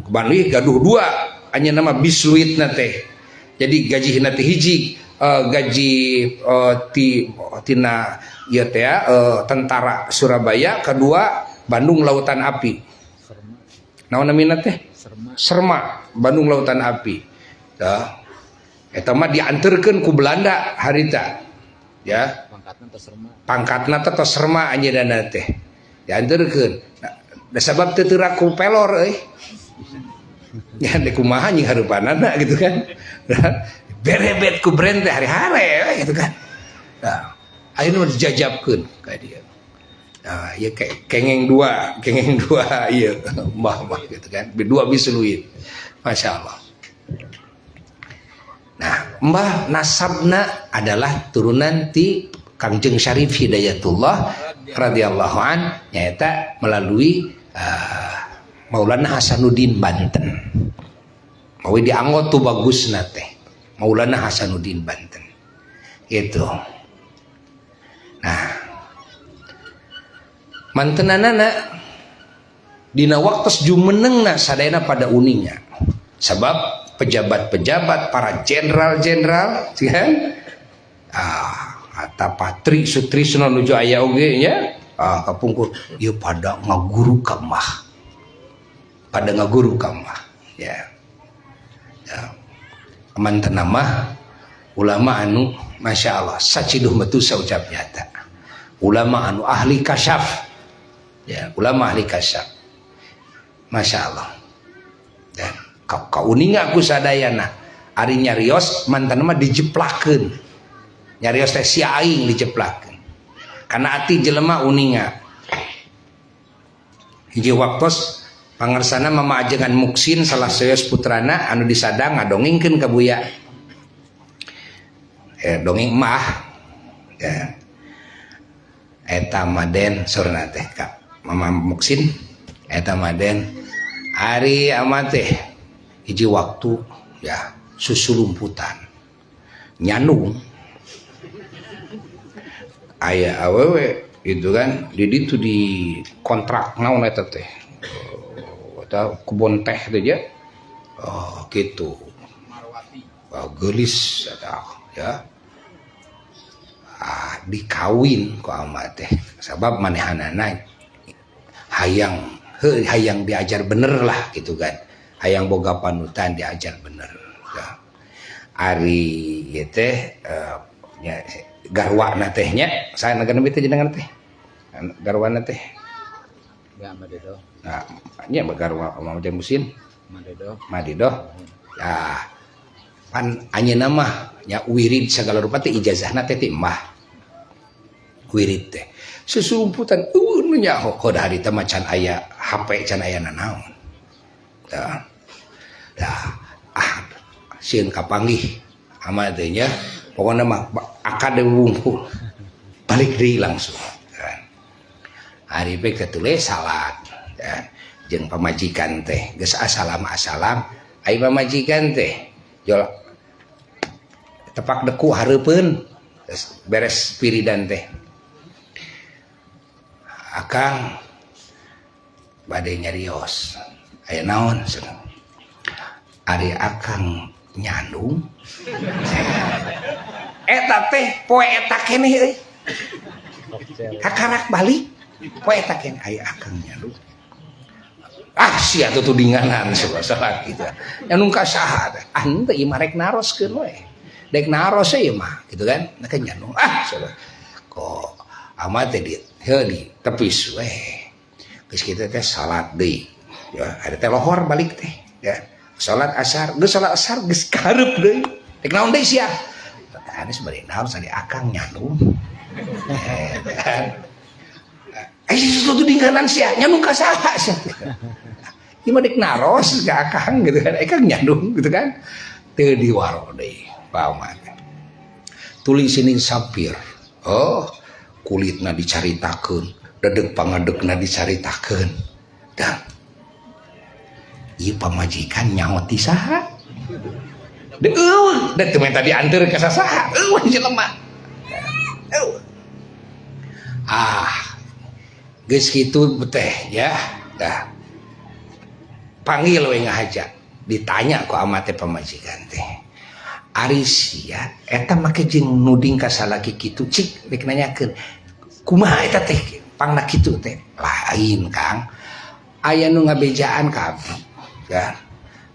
kembali gaduh dua anjeunna mah bisluitna teh jadi gaji hina teh hiji gaji tina ieu teh tentara Surabaya kedua Bandung Lautan Api naon namina teh Serma Bandung Lautan Api tah eta mah dianterkeun ku Belanda harita ya pangkatna teh Serma anjeunna teh dianterkeun da sabab teu teu pelor euy ya de kumaha nying hareupanana gitu kan berebet ku brand teh hari-hari gitu kan Nah, akhirnya dijajabkeun ka dia. Nah, ya kengeng dua iya mbah gitu kan. Dua bisa luit. Masya Allah. Nah, mbah nasabna adalah turunan ti Kangjeng Syarif Hidayatullah radhiyallahu an, nyata melalui Maulana Hasanuddin Banten. Mau dianggot tuh bagus nate Maulana Hasanuddin Banten gitu. Nah, mantenanana dina waktos jumenengna sadayana pada uninya, sebab pejabat-pejabat para jenderal-jenderal kan atau Patri Sutrisno nuju aya oge nya kapungkur ieu pada ngaguru ka mah, ya. Manten mah ulama anu masya Allah saciduh metu saucap nyata, ulama anu ahli kasyaf, ya, ulama ahli kasyaf, masya Allah. Dan kau uninga aku sadayana ari nyarios mantan mah dijeplakeun, nyarios teh si aing dijeplakeun karena ati jelema uninga. Hiji waktos pangarsana Mama Ajengan Muksin salah sayos putrana anu disadang ngadongengkeun ka buya, dongeng mah ya eta maden sorna teh ka Mama Muksin, eta maden ari amat teh hiji waktu ya susulumputan nyandung aya awewe itu kan di ditu di kontrak naon eta teh atau kebun teh teh ya gitu gelis eta ya dikawin ku amat teh sabab manehanana hayang diajar bener lah gitu kan, hayang boga panutan diajar bener ya. Ari ieu teh garwana tehnya saya negara teh jenengan teh garwana teh Ya Madedo. nah nya garwa Mamajeng Musin Madedo ya pan anyeuna mah nya wirid sagala rupa teh ijazahna teh ti mah wirid teh susumputan nu nya hoda hari teh macan aya HP can aya nanaon tah sieun kapanggih ama teh nya pokona mah akad wungkul balik deui langsung kan. Ari pe ketulis salat ya. Jeung pamajikan teh geus assalam ai pamajikan teh jol tepak deku hareupeun beres piridan teh akang bade nyarios aya naon cenah ari akang nyandung eta teh poe eta keneh euy hakarak balik poe eta keneh aya akang nyandung sia tuh tudinganan salah kita nyandung ka saha henteu ieu mah rek naroskeun we dek naros ieu mah gitu kan nah kan nyandung kok amat teh di tepis we geus kitu teh salat deui ya ada teh lohor balik teh ya salat asar geus karep deui dek naon deui sia tadi sebenarnya naon sadi akang nyandung itu tudinganan sia nyandung ka saha sia ieu mah dek naros ka akang gitu kan akang nyandung gitu kan teu diwaro deui paman tulis ini sapir kulitna dicaritakeun dedeg pangadegna dicaritakeun dan ieu pamajikan nyaho ti saha de eueuh da teu menta dianteur ka saha eueuh jelema geus kitu teh ya dah panggil we ngahajat ditanya ku amat teh pamajikan teh ari sia eta make jeung nuding ka salaki kitu cik rek nanyakeun kumaha eta teh pangna kitu teh lain Kang aya nu ngabejaan ka abdi ya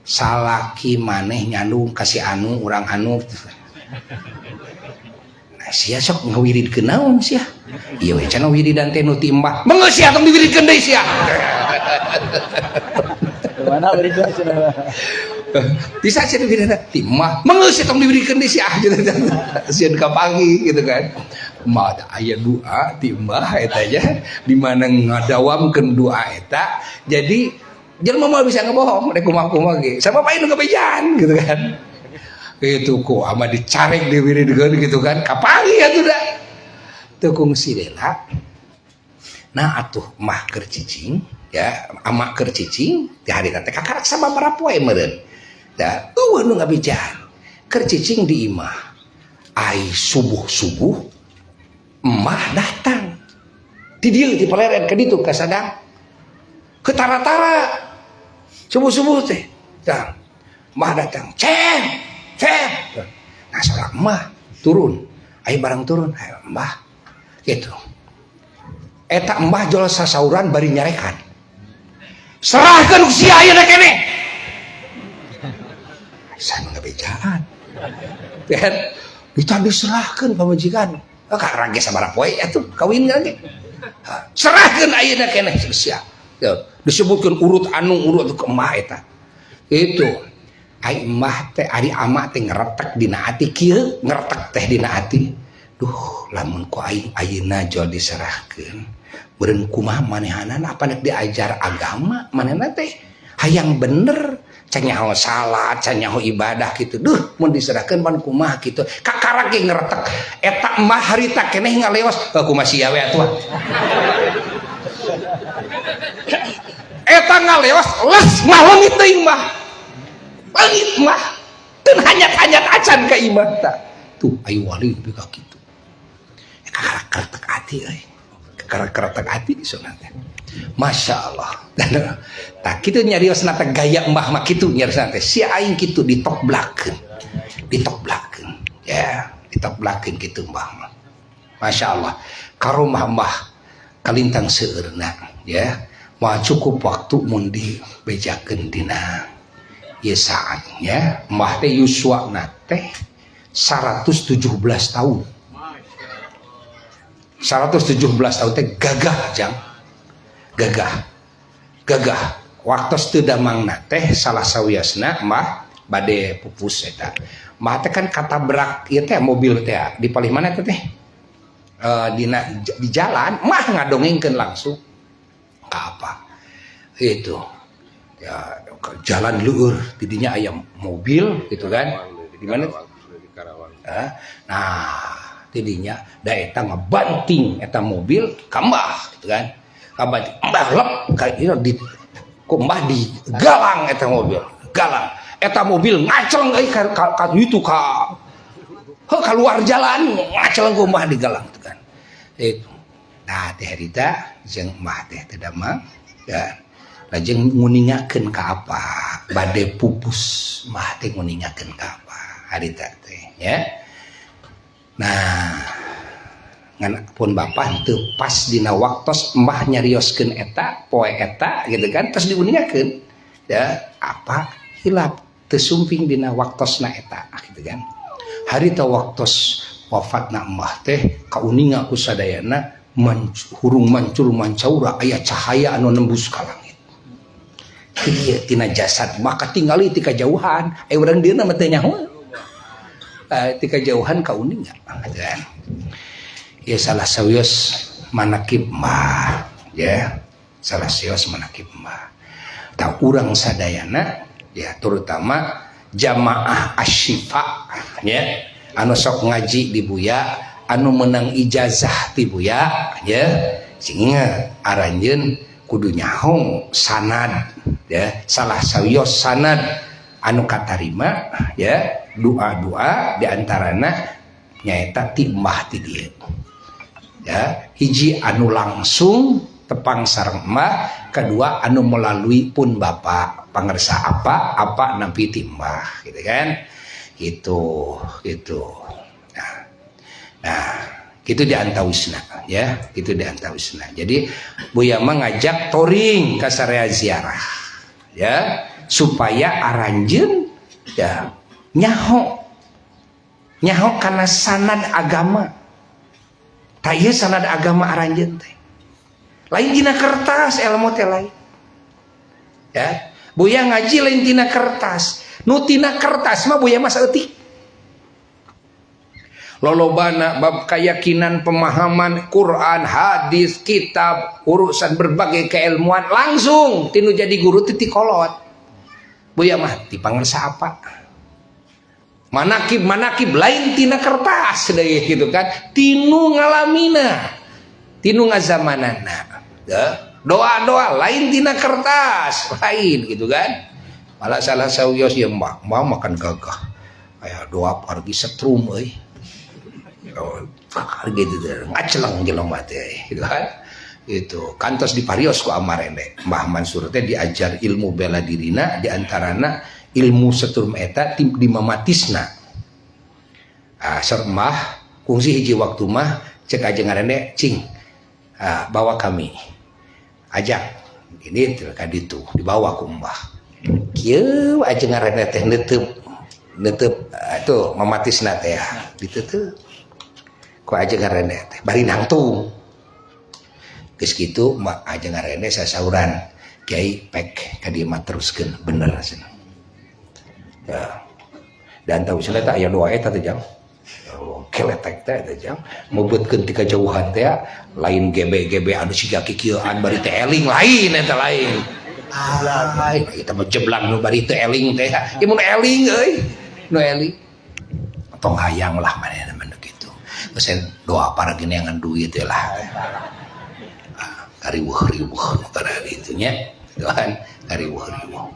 salaki maneh nyandung ka si anu urang anu nah sia sok ngawiridkeun naon sia ieu we cenah wiridan teh nu ti embah beungeus sia tong diwiridkeun deui sia Mana wiridan cenah Bisa sih dibina timah mengeus tong diberikan di sia gitu sieun ka pagi gitu kan. Mah ada aya doa timah eta aja di mana ngadawamkeun doa eta. Jadi jelema mah bisa ngebohong rek kumaha-kumaha ge. Sama pae nu kebejan gitu kan. Itu kok ama dicarek diwirideun gitu kan. Kapagi atuh da. Teu kungsi deula. Nah atuh mah keur cicing ya ama keur cicing di hari teh kakarak sababaraha poe meureun. Da eueuh nu ngabijan keur cicing di imah ai subuh-subuh emah datang di dieu di paleren ka ditu ka sadang ke tara-tara subuh-subuh teh dah emah datang ceng nah salah emah turun ai barang turun ayo emah gitu eta emah jol sasauran bari nyarekan serahkeun ku sia ayeuna keneh sana ngabejaan kan ditandi serahkeun ka majikan ka rage sabaraha poe atuh kawin ge serahkeun ayeuna keneh sia disebutkeun urut ke emah eta itu ai emah teh ari ama teh ngretek dina ati kieu ngretek teh dina ati duh lamun ku aing ayeuna jol diserahkeun beureun kumaha manehanana apa nek diajar agama manehna teh hayang bener can nyaho salat, can nyaho ibadah gitu. Duh, mun diserahkeun pan kumaha kitu. Kakarak ge ngretek. Eta emah harita keneh ngaleos, kumaha sia we atuh. Eta ngaleos les mah leungit teuing mah. Leungit mah. Teu hanyat-hanyat acan ka imah ta. Tuh ayu wali lebih ka kitu. Kakarak kretek ati euy. Kakarak kretek ati sunat teh. Masya Allah. Tak kita nyarios nata gaya mbah mak kitu nyarios nata si aing kitu ditokblakeun ya ditokblakeun kitu mbah. Masya Allah karomah mbah kalintang seueurna ya mah cukup waktu mun dibejakeun dina ieu saat ya mbah teh yuswana teh 117 tahun 117 tahun teh gagah jang gagah waktu teu damangna teh salah sawiasna mah bade pupus eta mah teh kan katabrak ieu teh mobil teh di palih mana teh di jalan mah ngadongengkeun langsung ka apa itu ya jalan leueur tidinya aya mobil gitu kan di mana nah tidinya da eta ngabanting eta mobil ka mbah gitu kan kabanting mbah lep kayak itu di mbah digalang eta mobil ngaceng euy ka itu ka luar jalan ngaceng ku mbah digalang itu kan itu nah teh harita jeung mbah teh teu damang ya lajeng nguningakeun ka apa bade pupus mbah teh nguningakeun ka apa harita teh ya nah ngan pun bapak teu pas dina waktos mbah nyarioskeun eta poe eta gitu kan terus diuningakeun ya apa hilap teu sumping dina waktosna eta gitu kan harita waktos wafatna mbah teh kauninga ku sadayana hurung mancul mancaura aya cahaya anu nembus ka langit kieu tina jasad maka tingali ti kajauhan urang dieuna mah teu nyaho ti kajauhan kauninga gitu kan ya salah sawios manakib mah ya salah sawios manakib mah tak urang sadayana ya terutama jamaah asyifa ya anu sok ngaji di buya anu menang ijazah di buya ya sehingga aranjeun kudu nyaho sanad ya salah sawios sanad anu katarima ya doa-doa diantarana nyaeta ti mbah ti dieu ya hiji anu langsung tepang sareng mbah kedua anu melalui pun bapak pangersa apa nampi ti mbah gitu kan gitu nah gitu diantawisna ya gitu diantawisna jadi buya mah ngajak touring ka sarea ziarah ya supaya aranjeun ya nyaho kana sanad agama tak iya sanad agama aranjeun teh lain tina kertas ilmu teh lain ya buya ngaji lain tina kertas Nu tina kertas mah buya mah saeutik. Lolobana bab keyakinan, pemahaman Quran, hadis, kitab, urusan berbagai keilmuan langsung tinu jadi guru titi kolot. Buya mah ti pangarsa apa? Manakib lain tina kertas deui gitu kan. Tinu ngalamina, tinu ngazamanana. Doa-doa lain tina kertas, lain gitu kan. Malah salah sauyos ya mbak makan gagah. Aya doa pergi setrum euy. Oh, gitu ngaceleng jelema teh gitu kan. Itu kantos di parios ku amarene Mbah Mansur teh diajar ilmu bela dirina, diantarana ilmu seturum eta di mamatisna. Sermah kungsi hiji waktu mah cek aja ngarene cing, bawa kami ajak ini ka ditu dibawa ku mbah kieu aja ngarene teh neuteub atuh mamatisna teh diteuteub ku aja ngarene teh bari nangtung geus kitu mak aja ngarene sasauran kiai pek ka dieu mah teruskeun bener cenah ya dan tahu cenah teh aya doa eta teh jang keletek teh jang meubeutkeun ti kajauhan teh lain gebe anu siga kikieuan bari teh eling lain eta lain kita mah jeblang nu bari teh eling teh ieu mun eling euy nu eling tong hayang lah manehna mah kitu geus doa para geneangan duit teh lah kariweuh-riweuh para ditu nya doan kariweuh-riweuh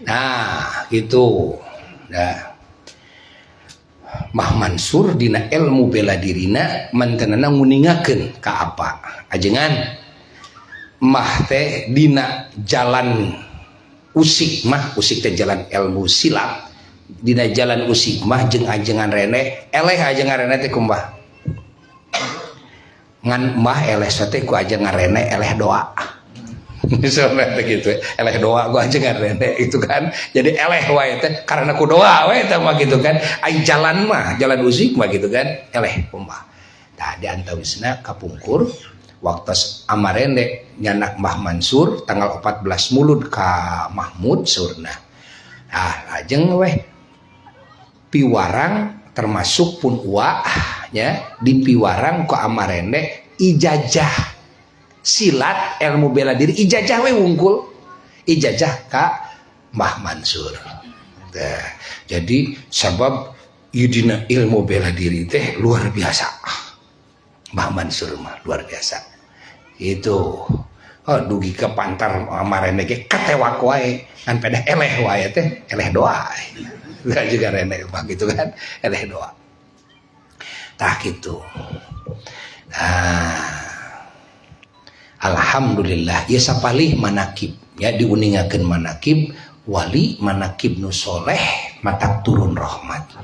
nah gitu nah Mah Mansur dina ilmu bela dirina mantenana nguningakeun ka apa ajengan mah teh dina jalan usik mah usik teh jalan ilmu silat dina jalan usik mah jeung ajengan rene eleh ajengan rene teh kumbah ngan mah eleh teh ku ajengan rene eleh doa misalnya gitu eleh doa gua aja ngarene itu kan jadi eleh wae teh karena ku doa wae teh mah gitu kan ai jalan mah jalan usik mah gitu kan eleh kumaha tah di antawisna kapungkur waktos amarene nyanak Mbah Mansur tanggal 14 mulud ka Mahmud surna ajeng weh piwarang termasuk pun uwa nya di piwarang ku amarene ijazah silat ilmu bela diri ijazah we wungkul ijazah ka Mbah Mansur jadi sabab yudina ilmu bela diri teh luar biasa Mbah Mansur mah luar biasa itu dugi ke pantar amarene ge katewak wae kan pedah eleh wae teh eleh doa enggak juga rene mah gitu kan eleh doa tah gitu alhamdulillah ya sapalih manakib ya diuningakeun manakib wali manakib nu soleh matak turun rahmat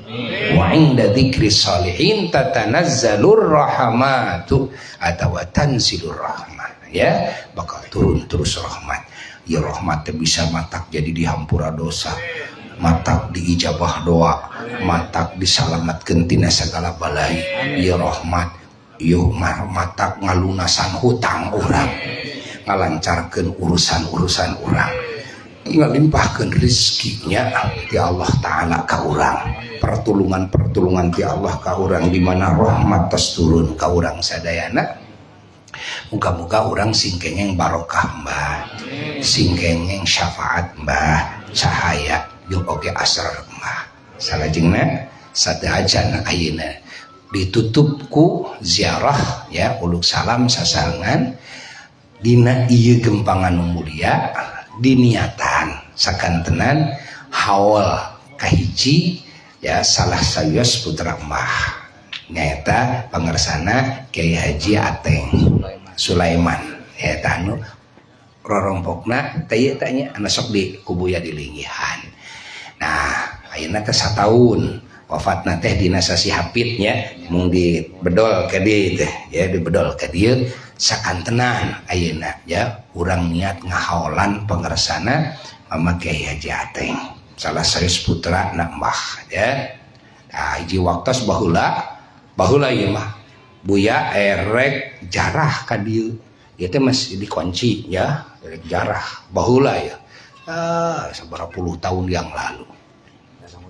wa inda dzikri sholihin tatanazzalur rahmatu atawa tanzilur rahmat ya bakal turun terus rahmat ya rahmat teh bisa matak jadi dihampura dosa matak diijabah doa matak disalamatkeun tina sagala balai ya rahmat yuk matak ngalunasan hutang orang ngalancarkan urusan-urusan orang ngalimpahkan rizkinya di Allah Ta'ala ka orang pertolongan di Allah ka orang di mana rahmat tos turun ka orang sadayana muga-muga orang singkengeng barokah mbah singkengeng syafaat mbah cahaya jeung oge asrar mbah salajengna sadajan ayeuna ditutupku ziarah ya uluk salam sasangan dina ieu gempangan mulia diniatan sakantenan haul kahiji ya salah sayos putra mbah nyaeta pangersana Kiai Haji Ateng Sulaiman eta anu rorompokna teh tanya anu sok di kubuya dilinggihan nah ayeuna teh sataun wafatna teh dina sasi hapitnya mung di bedol ka dieu teh ya di bedol ka dieu sakantenan ayeuna ya urang niat ngahaolan pangersana Mama Kiai Haji Ateng salah sayos putra na mbah ya nah hiji waktos baheula ieu mah buya erek jarah ka dieu ieu teh masih dikunci ya erek jarah baheula ya sabaraha puluh tahun yang lalu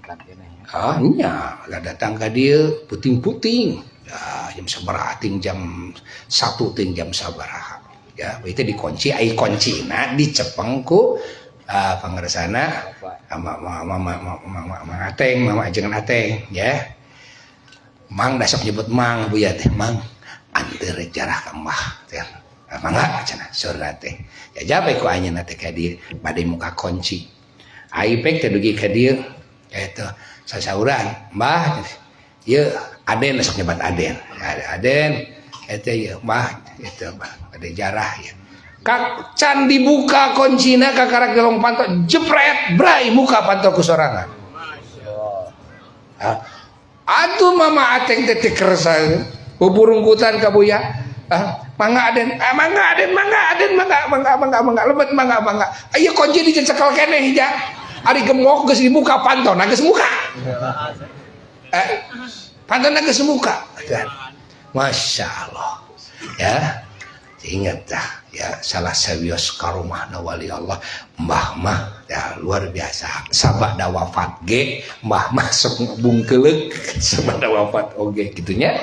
Mantan kene. Hanya lah datang ke dia puting-puting. Ya, jam sabaraha ting jam 1 ting jam sabaraha. Ya, itu dikunci ai kuncina dicepeng ku pangaresana mama Ateng, mama ajengan Ateng ya. Mang dasok nyebut mang buya teh, mang anteur jarah ka Mbah teh. Mangga cenah surga teh. Ya jabe ku anjeunna teh ka dieu bade muka kunci. Ai pek teh dugi ka dieu eta sasauran, Mbah ieu Aden sok nyebat Aden. Aden eta ieu Mbah eta bade jarah ya. Kak can dibuka kuncina ka karak gelong panto jepret brai muka panto ku sorangan. Atuh mama Ateng teh kersa buburungkutan ka buya. Mangga Aden, mangga lebet mangga. Ayo kunci dicekel keneh hija. Ari gemok geus dibuka pantona geus muka. Pantona geus muka. Masya Allah. Ya. Ingat dah ya salah sawios karumahna wali Allah Mbah mah ya luar biasa sabak da wafat ge Mbah mah sok bungkeleuk sabak da wafat oge gitunya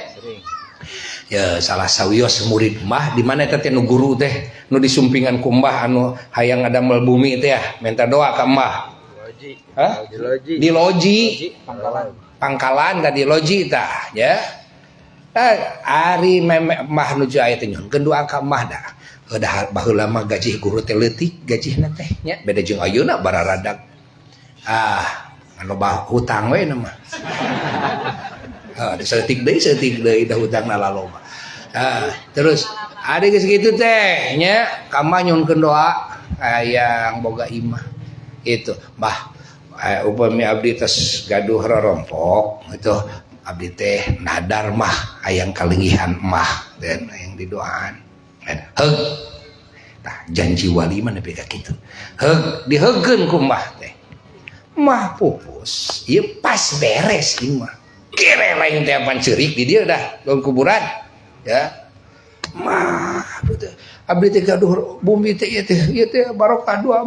ya salah sawios murid Mbah di mana teh nu guru teh nu disumpingan ku Mbah anu hayang ngadamel bumi teh ya minta doa ka Mbah di loji pangkalan ka di loji tah ya. Ari memek Mbah nuju aya teh nyon kedua ka Mbah da. Udah baheula mah gaji guru teh leutik gajihna teh nya beda jeung ayeuna bararadag. Anu bah hutang we mah. Seutik deui da hutangna laloba. Terus ari geus kitu teh nya ka Mbah nyunkeun doa hayang boga imah. Itu Mbah upami abdi tos gaduh rorompok itu abdi teh nadar mah hayang kalingihan mah dan hayang didoaan heug tah janji wali mah nepi ka kitu heug diheugeun ku mah teh mah pupus ieu pas beres ieu mah kere lain teh pan ceurik di dieu dah daun kuburan ya mah abdi teh gaduh bumi teh ieu teh barokah doa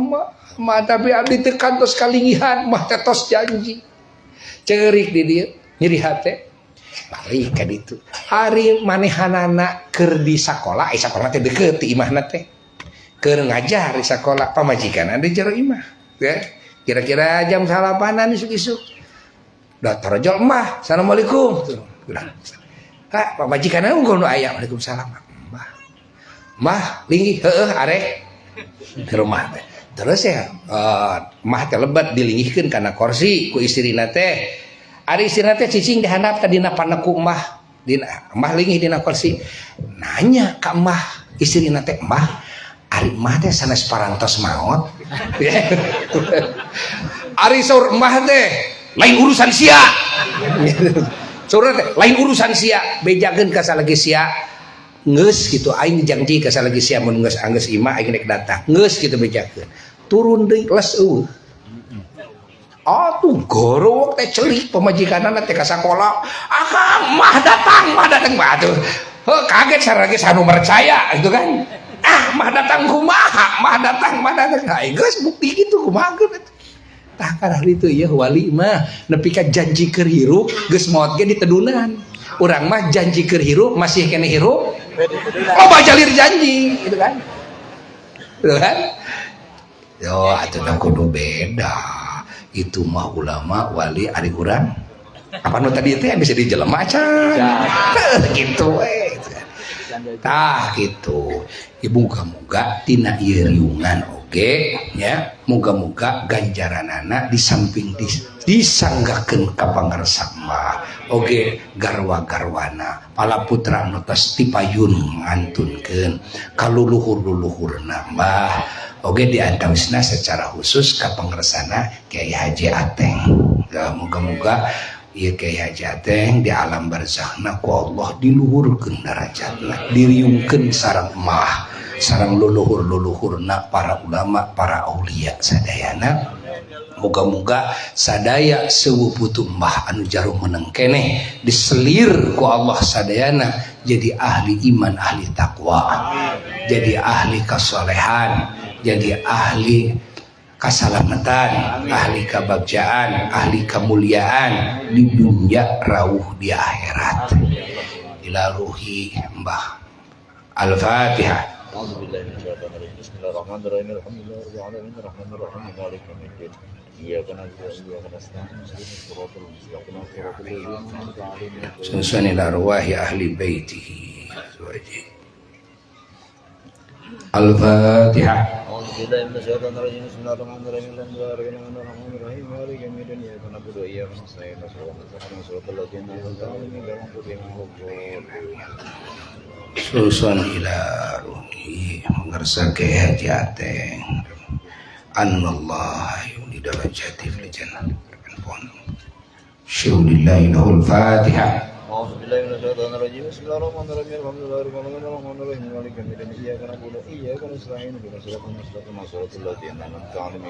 mah tapi abdi teh kantos kalingihan mah teh tos janji ceurik di dieu nyeri hati balik ka ditu hari manehanana keur di sakola sakola teh deukeut ti imahna teh keur ngajar di sakola pamajikan ada jero imah ya kira-kira jam 8-an isuk-isuk da tarojol Mbah assalamualaikum Kak pamajikan unggul nu aya waalaikumsalam Mbah linggih heueuh arek di rumah teh terus ya Mbah teh lebat dilinggihkeun kana kursi ku istrina teh. Ari istina teh cicing dihandap ka dina paneku Mbah. Mbah linggih dina kursi. Nanya ka Mbah istrina teh, "Mbah, ari Mbah teh sanes parantos maot?" Ari saur Mbah teh lain urusan sia. Saur teh lain urusan sia, bejakeun ka salagi sia. Geus kitu aing janji ka salagi sia mun geus anggeus imah aing rek datang. Geus kitu bejakeun. Turun deui les eueuh. Tuh gorowok teh celik pemajikanana teh ka sakola. Mah datang Mbah tuh. Kaget sareng anu percaya gitu kan. Mah datang kumaha? Mah datang. Geus bukti kitu kumaha geus. Tah kana ditu ieu wali mah nepi ka janji keur hirup geus maot ge ditedunan. Urang mah janji keur hirup masih kene hirup. Loba jalir janji gitu kan. Gitu kan? Yo atuh kudu beda. Itu mah ulama wali ari urang apa nu tadi teh bisa dijelema can gitu we tah gitu ibu muga tina ieu riungan oge nya muga-muga ganjaranana di samping disanggakeun ka pangarsa Mbah oge garwa-garwana pala putra anu tos tipayun ngantunkeun ka luluhur-luluhurna Mbah oge diantawisna secara khusus ka pangersana Kyai Haji Ateng. Moga-moga ieu Kyai Haji Ateng di alam barzahna ku Allah diluhurkeun darajatna, diriungkeun sareng Mbah, sareng luluhur-luluhurna para ulama, para aulia sadayana. Moga-moga sadaya seuputu Mbah anu jarum meneng keneh diselir ku Allah sadayana jadi ahli iman, ahli takwa, jadi ahli kasolehan, jadi ahli kasalamatan, ahli kebagjaan, ahli kemuliaan di dunia rawuh di akhirat. Ila ruhi Mbah. Al-Fatihah. Bismillahirrahmanirrahim. Alhamdulillahirabbil alamin arrahmanirrahim maliki yaumiddin. Iyyaka na'budu wa iyyaka nasta'in ihdinas siratal mustaqim siratal ladzina an'amta 'alaihim. Sunan ila arwahi ahli baitihi. Al-Fatihah. Bismillahirrahmanirrahim. Bismillahirrahmanirrahim. Alhamdulillahirrahmanirrahim maliki yaumiddin. Iyyaka na'budu wa iyyaka nasta'in ihdinas siratal ladzina an'amta 'alaihim. Susun ila ruhi ngersake hati ateng annallah yuli darajati fil jannah syulillahi lahul fatihah. Bismillahirrahmanirrahim. Bismillahirrahmanirrahim. Alhamdulillahirrahmanirrahim maliki yaumiddin. Iyyaka na'budu wa iyyaka nasta'in ihdinas siratal mustaqim siratal ladzina an'amta 'alaihim.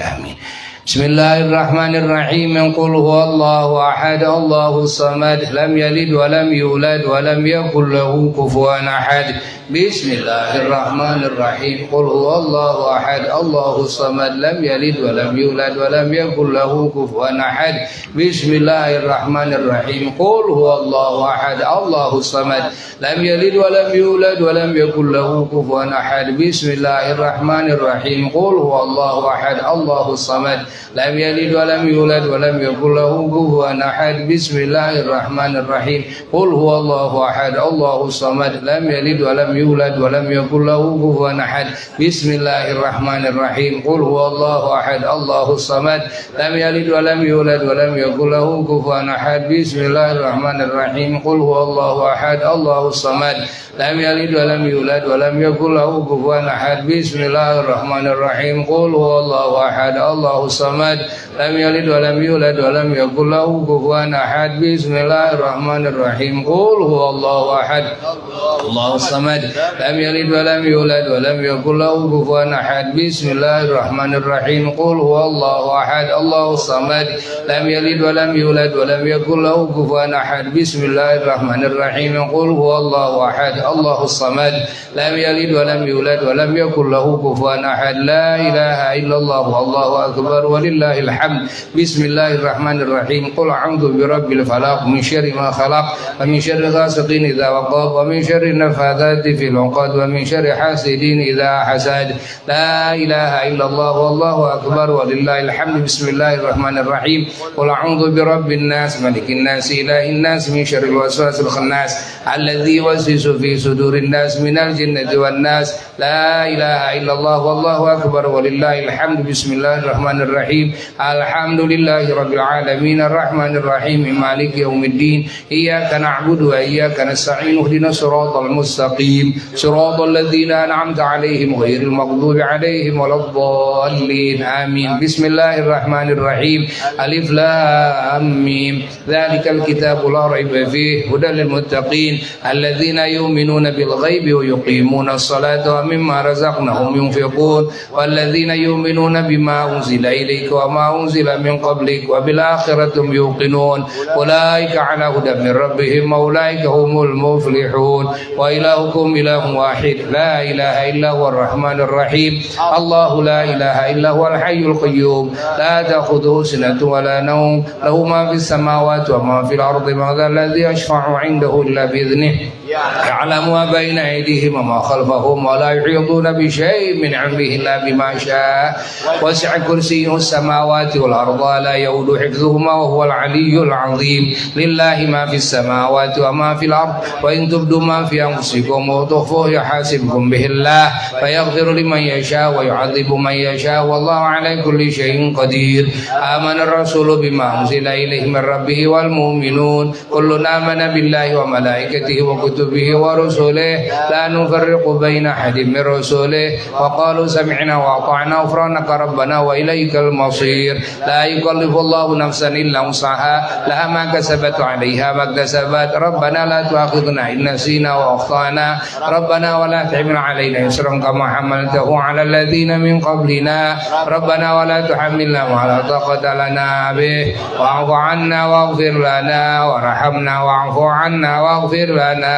Amin. Bismillahirrahmanirrahim. Qul huwallahu ahad, Allahus samad, lam yalid wa lam yulad wa lam yakul lahu kufuwan ahad. Bismillahirrahmanirrahim. Qul huwallahu ahad, Allahus samad, lam yalid wa lam yulad wa lam yakul lahu kufuwan ahad. Bismillahirrahmanirrahim. Qul huwallahu ahad, Allahus samad, lam yalid wa lam yulad wa lam yakul lahu kufuwan ahad. Bismillahirrahmanirrahim. Qul huwallahu ahad, Allahus samad, lam yalid wa lam yulad wa lam yakul lahu kufuwan ahad. Bismillahirrahmanirrahim. Qul huwallahu ahad, Allahus samad, lam yalid wa lam yulad wa lam yakul lahu kufuwan ahad. Bismillahirrahmanirrahim. Qul huwallahu ahad, Allahus samad, lam yalid wa lam yulad wa lam yakul lahu kufuwan ahad. Bismillahirrahmanirrahim. Qul huwallahu ahad, Allahus samad, lam yalid wa lam yulad wa lam yakul lahu kufuwan ahad. Bismillahirrahmanirrahim. Qul huwallahu ahad, Allahus samad, lam yalid wa lam yulad wa lam yakul lahu kufuwan ahad. Bismillahirrahmanirrahim. Qul huwallahu ahad, Allahus samad, lam yalid wa lam yulad wa lam yakul lahu kufuwan ahad. Bismillahirrahmanirrahim. Qul huwallahu ahad, Allahus samad, lam yalid wa lam yulad wa lam yakul lahu kufuwan ahad. Bismillahirrahmanirrahim. Qul huwallahu ahad, Allahus samad, lam yalid wa lam yulad wa lam yakul lahu kufuwan ahad. La ilaha illallah wallahu akbar walillahil hamd. Bismillahirrahmanirrahim. Qul a'udzu birabbil falaq min syarri ma khalaq wa min syarri ghasiqin idza waqab wa min syarri nafathati fil 'uqad wa min syarri hasidin idza hasad. La ilaha illallah wallahu akbar walillahil hamd. Bismillahirrahmanirrahim. Qul a'udzu birabbin nas malikin nas ilahin nas min syarril waswasil khannas alladzi yuwaswisu fi sudurin nas minal jinnati wan nas. La ilaha illallah wallahu akbar walillahil hamd. Bismillahirrahmanirrahim. Alhamdulillahi rabbil alamin arrahmanir rahim maliki yaumiddin. Iyyaka na'budu wa iyyaka nasta'in ihdinas siratal mustaqim siratal ladzina an'amta 'alaihim ghairil maghdubi 'alaihim waladdallin. Amin. Bismillahirrahmanirrahim. Alif lam mim. Dzalikal kitabu la raiba fihi hudal lil muttaqin alladzina yu'minuna bil ghaibi wa yuqimuna as-salata wa mimma razaqnahum yunfiqun walladzina yu'minuna bima unzila ilayka wa ma unzila min qablik wa bil akhirati hum yuqinun ulaika ala hudan min rabbihim wa ulaika humul muflihun wa ilahukum ilahun wahid la ilaha illa huwar rahmanir rahim. Allahu la ilaha illa huwal hayyul qayyum la ta'khudhuhu sinatun wa la nawm lahu ma fis samawati wa ma fil ardi man dhal ladzi yashfa'u 'indahu illa bi idhnihi يعلم ما بين أيديهم وما خلفهم ولا يحيطون بشيء من علمه إلا بما شاء وسع كرسيه السماوات والأرض لا يؤود حفظهما وهو العلي العظيم. لله ما في السماوات وما في الأرض وإن تبدوا ما في أنفسكم وتخفوه يحاسبكم به الله فيغفر لمن يشاء ويعذب من يشاء والله على كل شيء قدير. آمن الرسول بما أنزل إليه من ربه والمؤمنون كل آمن بالله وملائكته وكتبه ورسله لا نفرق بين أحد من رسله وقالوا سمعنا وأطعنا غفرانك ربنا وإليك المصير. لا يكلف الله نفسا إلا وسعها لها ما كسبت عليها ما اكتسبت. ربنا لا تؤاخذنا إن نسينا وأخطأنا ربنا ولا تحمل علينا إصرا كما حملته على الذين من قبلنا ربنا ولا تحملنا ما لا طاقة لنا به واعف عنا واغفر لنا وارحمنا واعف عنا واغفر لنا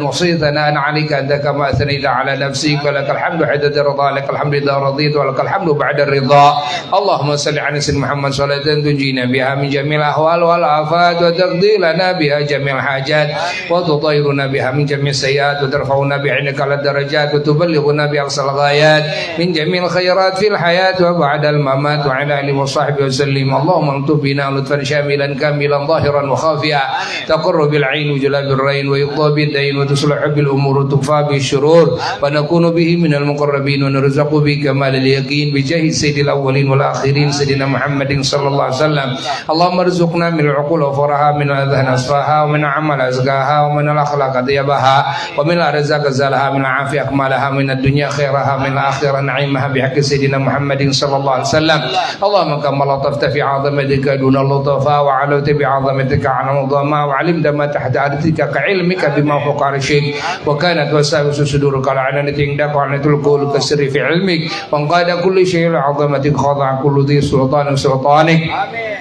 نحصي ثناء عليك أنت كما أثنيت على نفسك ولك الحمد عدد رضا لك الحمد إذا رضيت ولك الحمد بعد الرضا اللهم صل على سيدنا محمد صلاة تنجينا بها من جميع الأهوال والآفات وتقضي لنا بها جميع الحاجات وتطهرنا بها من جميع السيئات وترفعنا بها عندك على الدرجات وتبلغنا بأقصى الغايات من جميع الخيرات في الحياة وبعد الممات وعلى آله وصحبه وسلم اللهم الطف بنا لطفا شاملا كاملا ظاهرا وخافيا تقر بالعين وجلاء بالرين ويقضى بالدين وتصلح بالأمور وتكفى بالشرور ونكون به من المقربين ونرزق بكمال اليقين بجاه سيد الأولين والآخرين سيدنا محمد صلى الله عليه وسلم اللهم ارزقنا من العقول وفرها من الأذهان أصفاها ومن عمل أزكاها ومن الأخلاق طيبها ومن الأرزاق زالها من العافية أكملها من الدنيا خيرها من الآخرة نعيمها بحق سيدنا محمد صلى الله عليه وسلم اللهم كما لطفت في عظمتك دون اللطفاء وعلوت بعظمتك على العظماء وعلمت ما تحت عرضك كعلمك بما فوق عرشك وكانت وساوس صدورك على عنانة عندك وعنة القول كالسر في علمك وانقاد كل شيء لعظمتك خاضع كل ذي سلطان سلطانك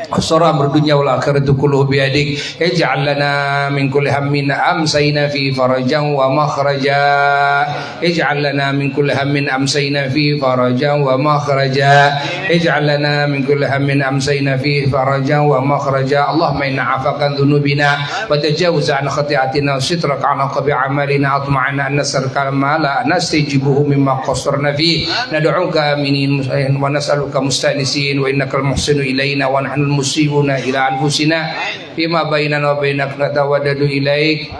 وصر أمر الدنيا والآخرة كله بيدك اجعل لنا من كل هم أمسينا في فرجا ومخرجا اجعل لنا من كل هم أمسينا في فرجا ومخرجا اجعل لنا من كل هم أمسينا فيه فرجا ومخرجا اللهم إنا عفاك عن ذنوبنا وتجاوز عن خطيئتنا وسترك عن قبيح أعمالنا أطمعنا أن نسألك ما لا نستجيبه مما قصرنا فيه ندعوك آمنين ونسألك مستأنسين وإنك المحسن إلينا ونحن المسيئون إلى أنفسنا فيما بيننا وبينك نتودد إليك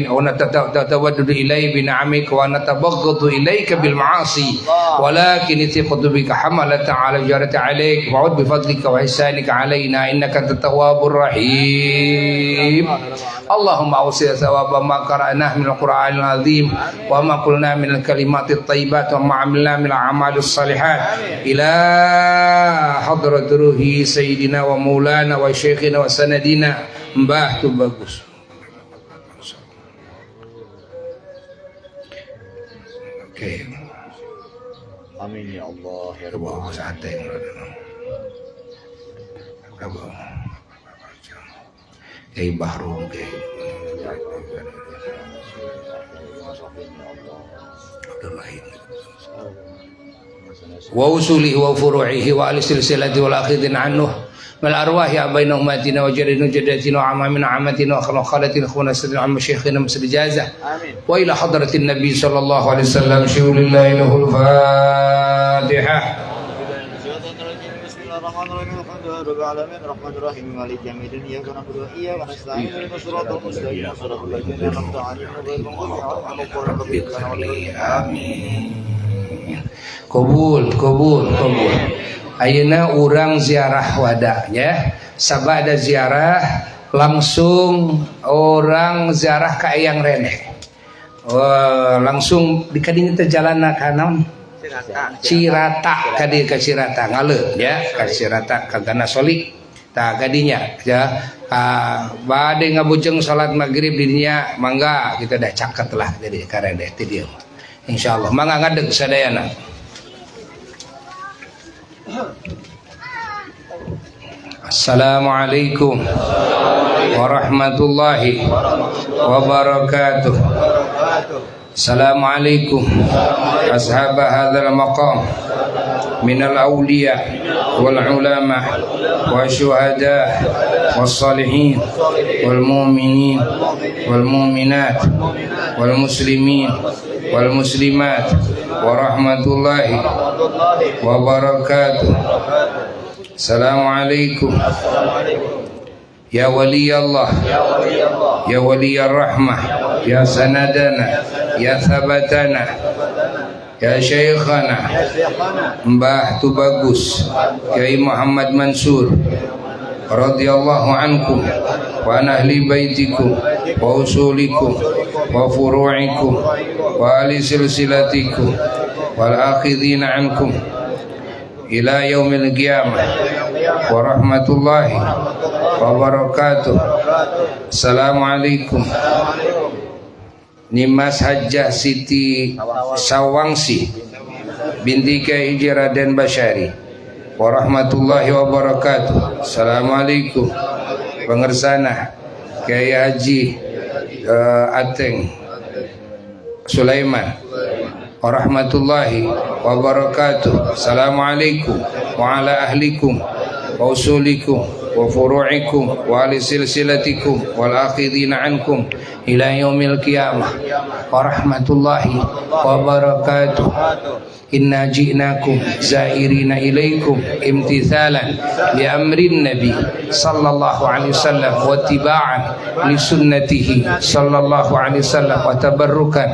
ونتودد إليك بنعمك ونتبغض إليك بالمعاصي ولكن ثقة بك حملت على جارة عليك وعد بفضلك وإحسانك علينا إنك أنت التواب الرحيم اللهم أوصي ثواب ما قرأناه من القرآن العظيم وما قلنا من الكلمات الطيبات وما عملنا من الأعمال الصالحات إلى حضرة روحي سيدنا ومولانا وشيخنا وسندنا Mbah tuh bagus. Oke. Amin ya Allah ya Rabbal Bagus ate Rabbal. Kayak bahrum kayak. Wa usulihi wa furu'ihi wa al-silsilati wal akhidin anhu mal arwahi abaina umatina wa jaddina jaddatina wa amamina amatina wa khalatina khuna sadina amma shaykhina masjid jazah wa ila hadratin nabi sallallahu alaihi wasallam syulillahi lahul fatihah. Bismillahirrahmanirrahim. Alhamdulillahirabbil alamin arrahmanirrahim maliki yaumiddin iyyaka na'budu wa iyyaka nasta'in ihdinas siratal mustaqim siratal ladzina an'amta 'alaihim ghairil maghdubi 'alaihim. Amin. Kabul. Ayeuna urang ziarah wada ya. Sabada ziarah langsung orang ziarah ka Eyang Rene. Langsung di kadinya teh jalanna ka naon? Cirata kadi ka Cirata ngaleun ya, ka Cirata ka Gana Solik. Tah kadinya ya. Bade ngabujeng salat maghrib di dinya mangga kita dah caket lah jadi karena ti dieu. Insyaallah mangga ngadeg sadayana. Assalamualaikum warahmatullahi wabarakatuh. Assalamualaikum ashab hadzal maqam minal awliya wal ulama wasyuhada wassalihin wal mu'minin wal mu'minat wal muslimin wal muslimat warahmatullahi wabarakatuh. Assalamualaikum ya wali Allah ya wali rahmah ya sanadana ya thabatana ya syekhana Mbah Tubagus Kiai Muhammad Mansur radhiyallahu ankum wa an ahli baitikum wa usulikum wa furu'ikum wa ali silsilatikum wal akhidina ankum ila yaumil qiyamah wa rahmatullahi wa barakatuh. Assalamualaikum. Nimas Hajjah Siti Sawangsi binti Kiai Raden Basyari wa rahmatullahi wa barakatuh. Assalamualaikum. Pengersana Kiai Haji Ateng Sulaiman warahmatullahi wabarakatuh. Assalamualaikum wa ala ahlikum wa usulikum wa furu'ikum wa ali silsilatikum wal akhidina ankum ila yaumil qiyamah warahmatullahi wabarakatuh. Inna ji'nakum zairina ilaikum imtithalan li amrin nabi sallallahu alaihi wasallam wa tiba'an li sunnatihi sallallahu alaihi wasallam wa tabarrukan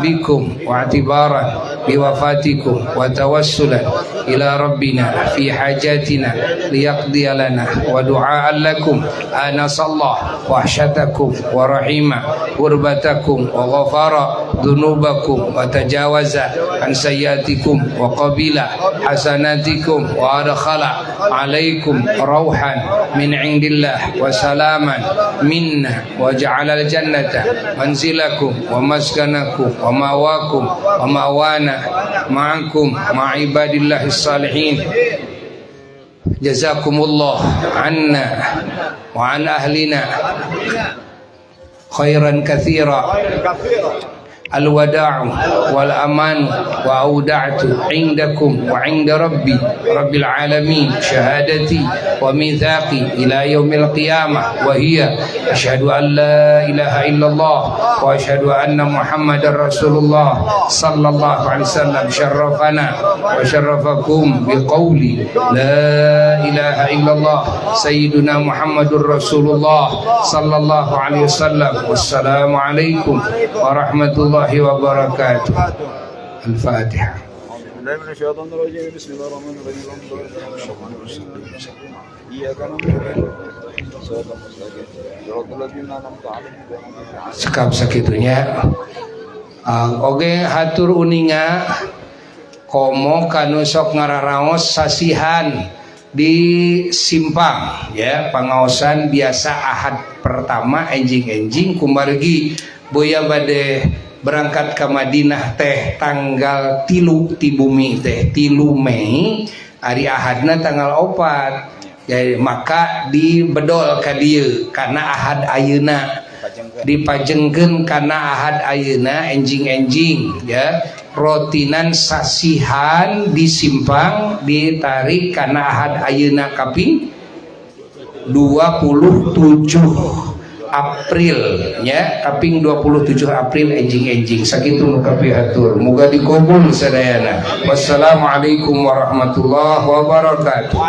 bikum wa atibaran bi wafatikum wa tawassulan ila rabbina fi hajatina liyaqdiya lana wa du'aan lakum anasallah wahsyatakum wa rahima qurbatakum wa ghafara dhunubakum wa tajawaza an sayyatikum wa qabila hasanatikum wa adkhala alaikum rauhan min indillah wa salaman minna wa ja'ala al-jannata manzilakum wa maskanakum wa mawakum wa mawana ma'akum ma'ibadillahi salihin. Jazakumullah anna wa an ahlina khairan katsira. Al-wada'u wal aman wa auda'tu indakum wa inda rabbi rabbil alamin syahadati wa mithaqi ila yaumil qiyamah wa hiya asyhadu an la ilaha illallah wa asyhadu anna muhammadar rasulullah sallallahu alaihi wasallam syarrafana wa syarrafakum biqauli la ilaha illallah sayyiduna muhammadur rasulullah sallallahu alaihi wasallam. Wassalamu alaikum warahmatullahi wabarakatuh. Al-Fatihah. Sekap sakitunya. Oge hatur uninga komo kanu sok ngararaos sasihan di simpang ya pangaosan biasa ahad pertama enjing-enjing kumargi boya bade berangkat ke Madinah teh tanggal 3 ti bumi teh 3 Mei hari ahadna tanggal 4. Jadi maka dibedol ka dieu karena ahad ayeuna dipajengkeun karena ahad ayeuna enjing-enjing ya rotinan sasihan disimpang ditarik karena ahad ayeuna kaping 27 April ya kaping 27 April enjing-enjing sakitu nu kapihatur muga dikabul sadayana. Wassalamualaikum warahmatullahi wabarakatuh.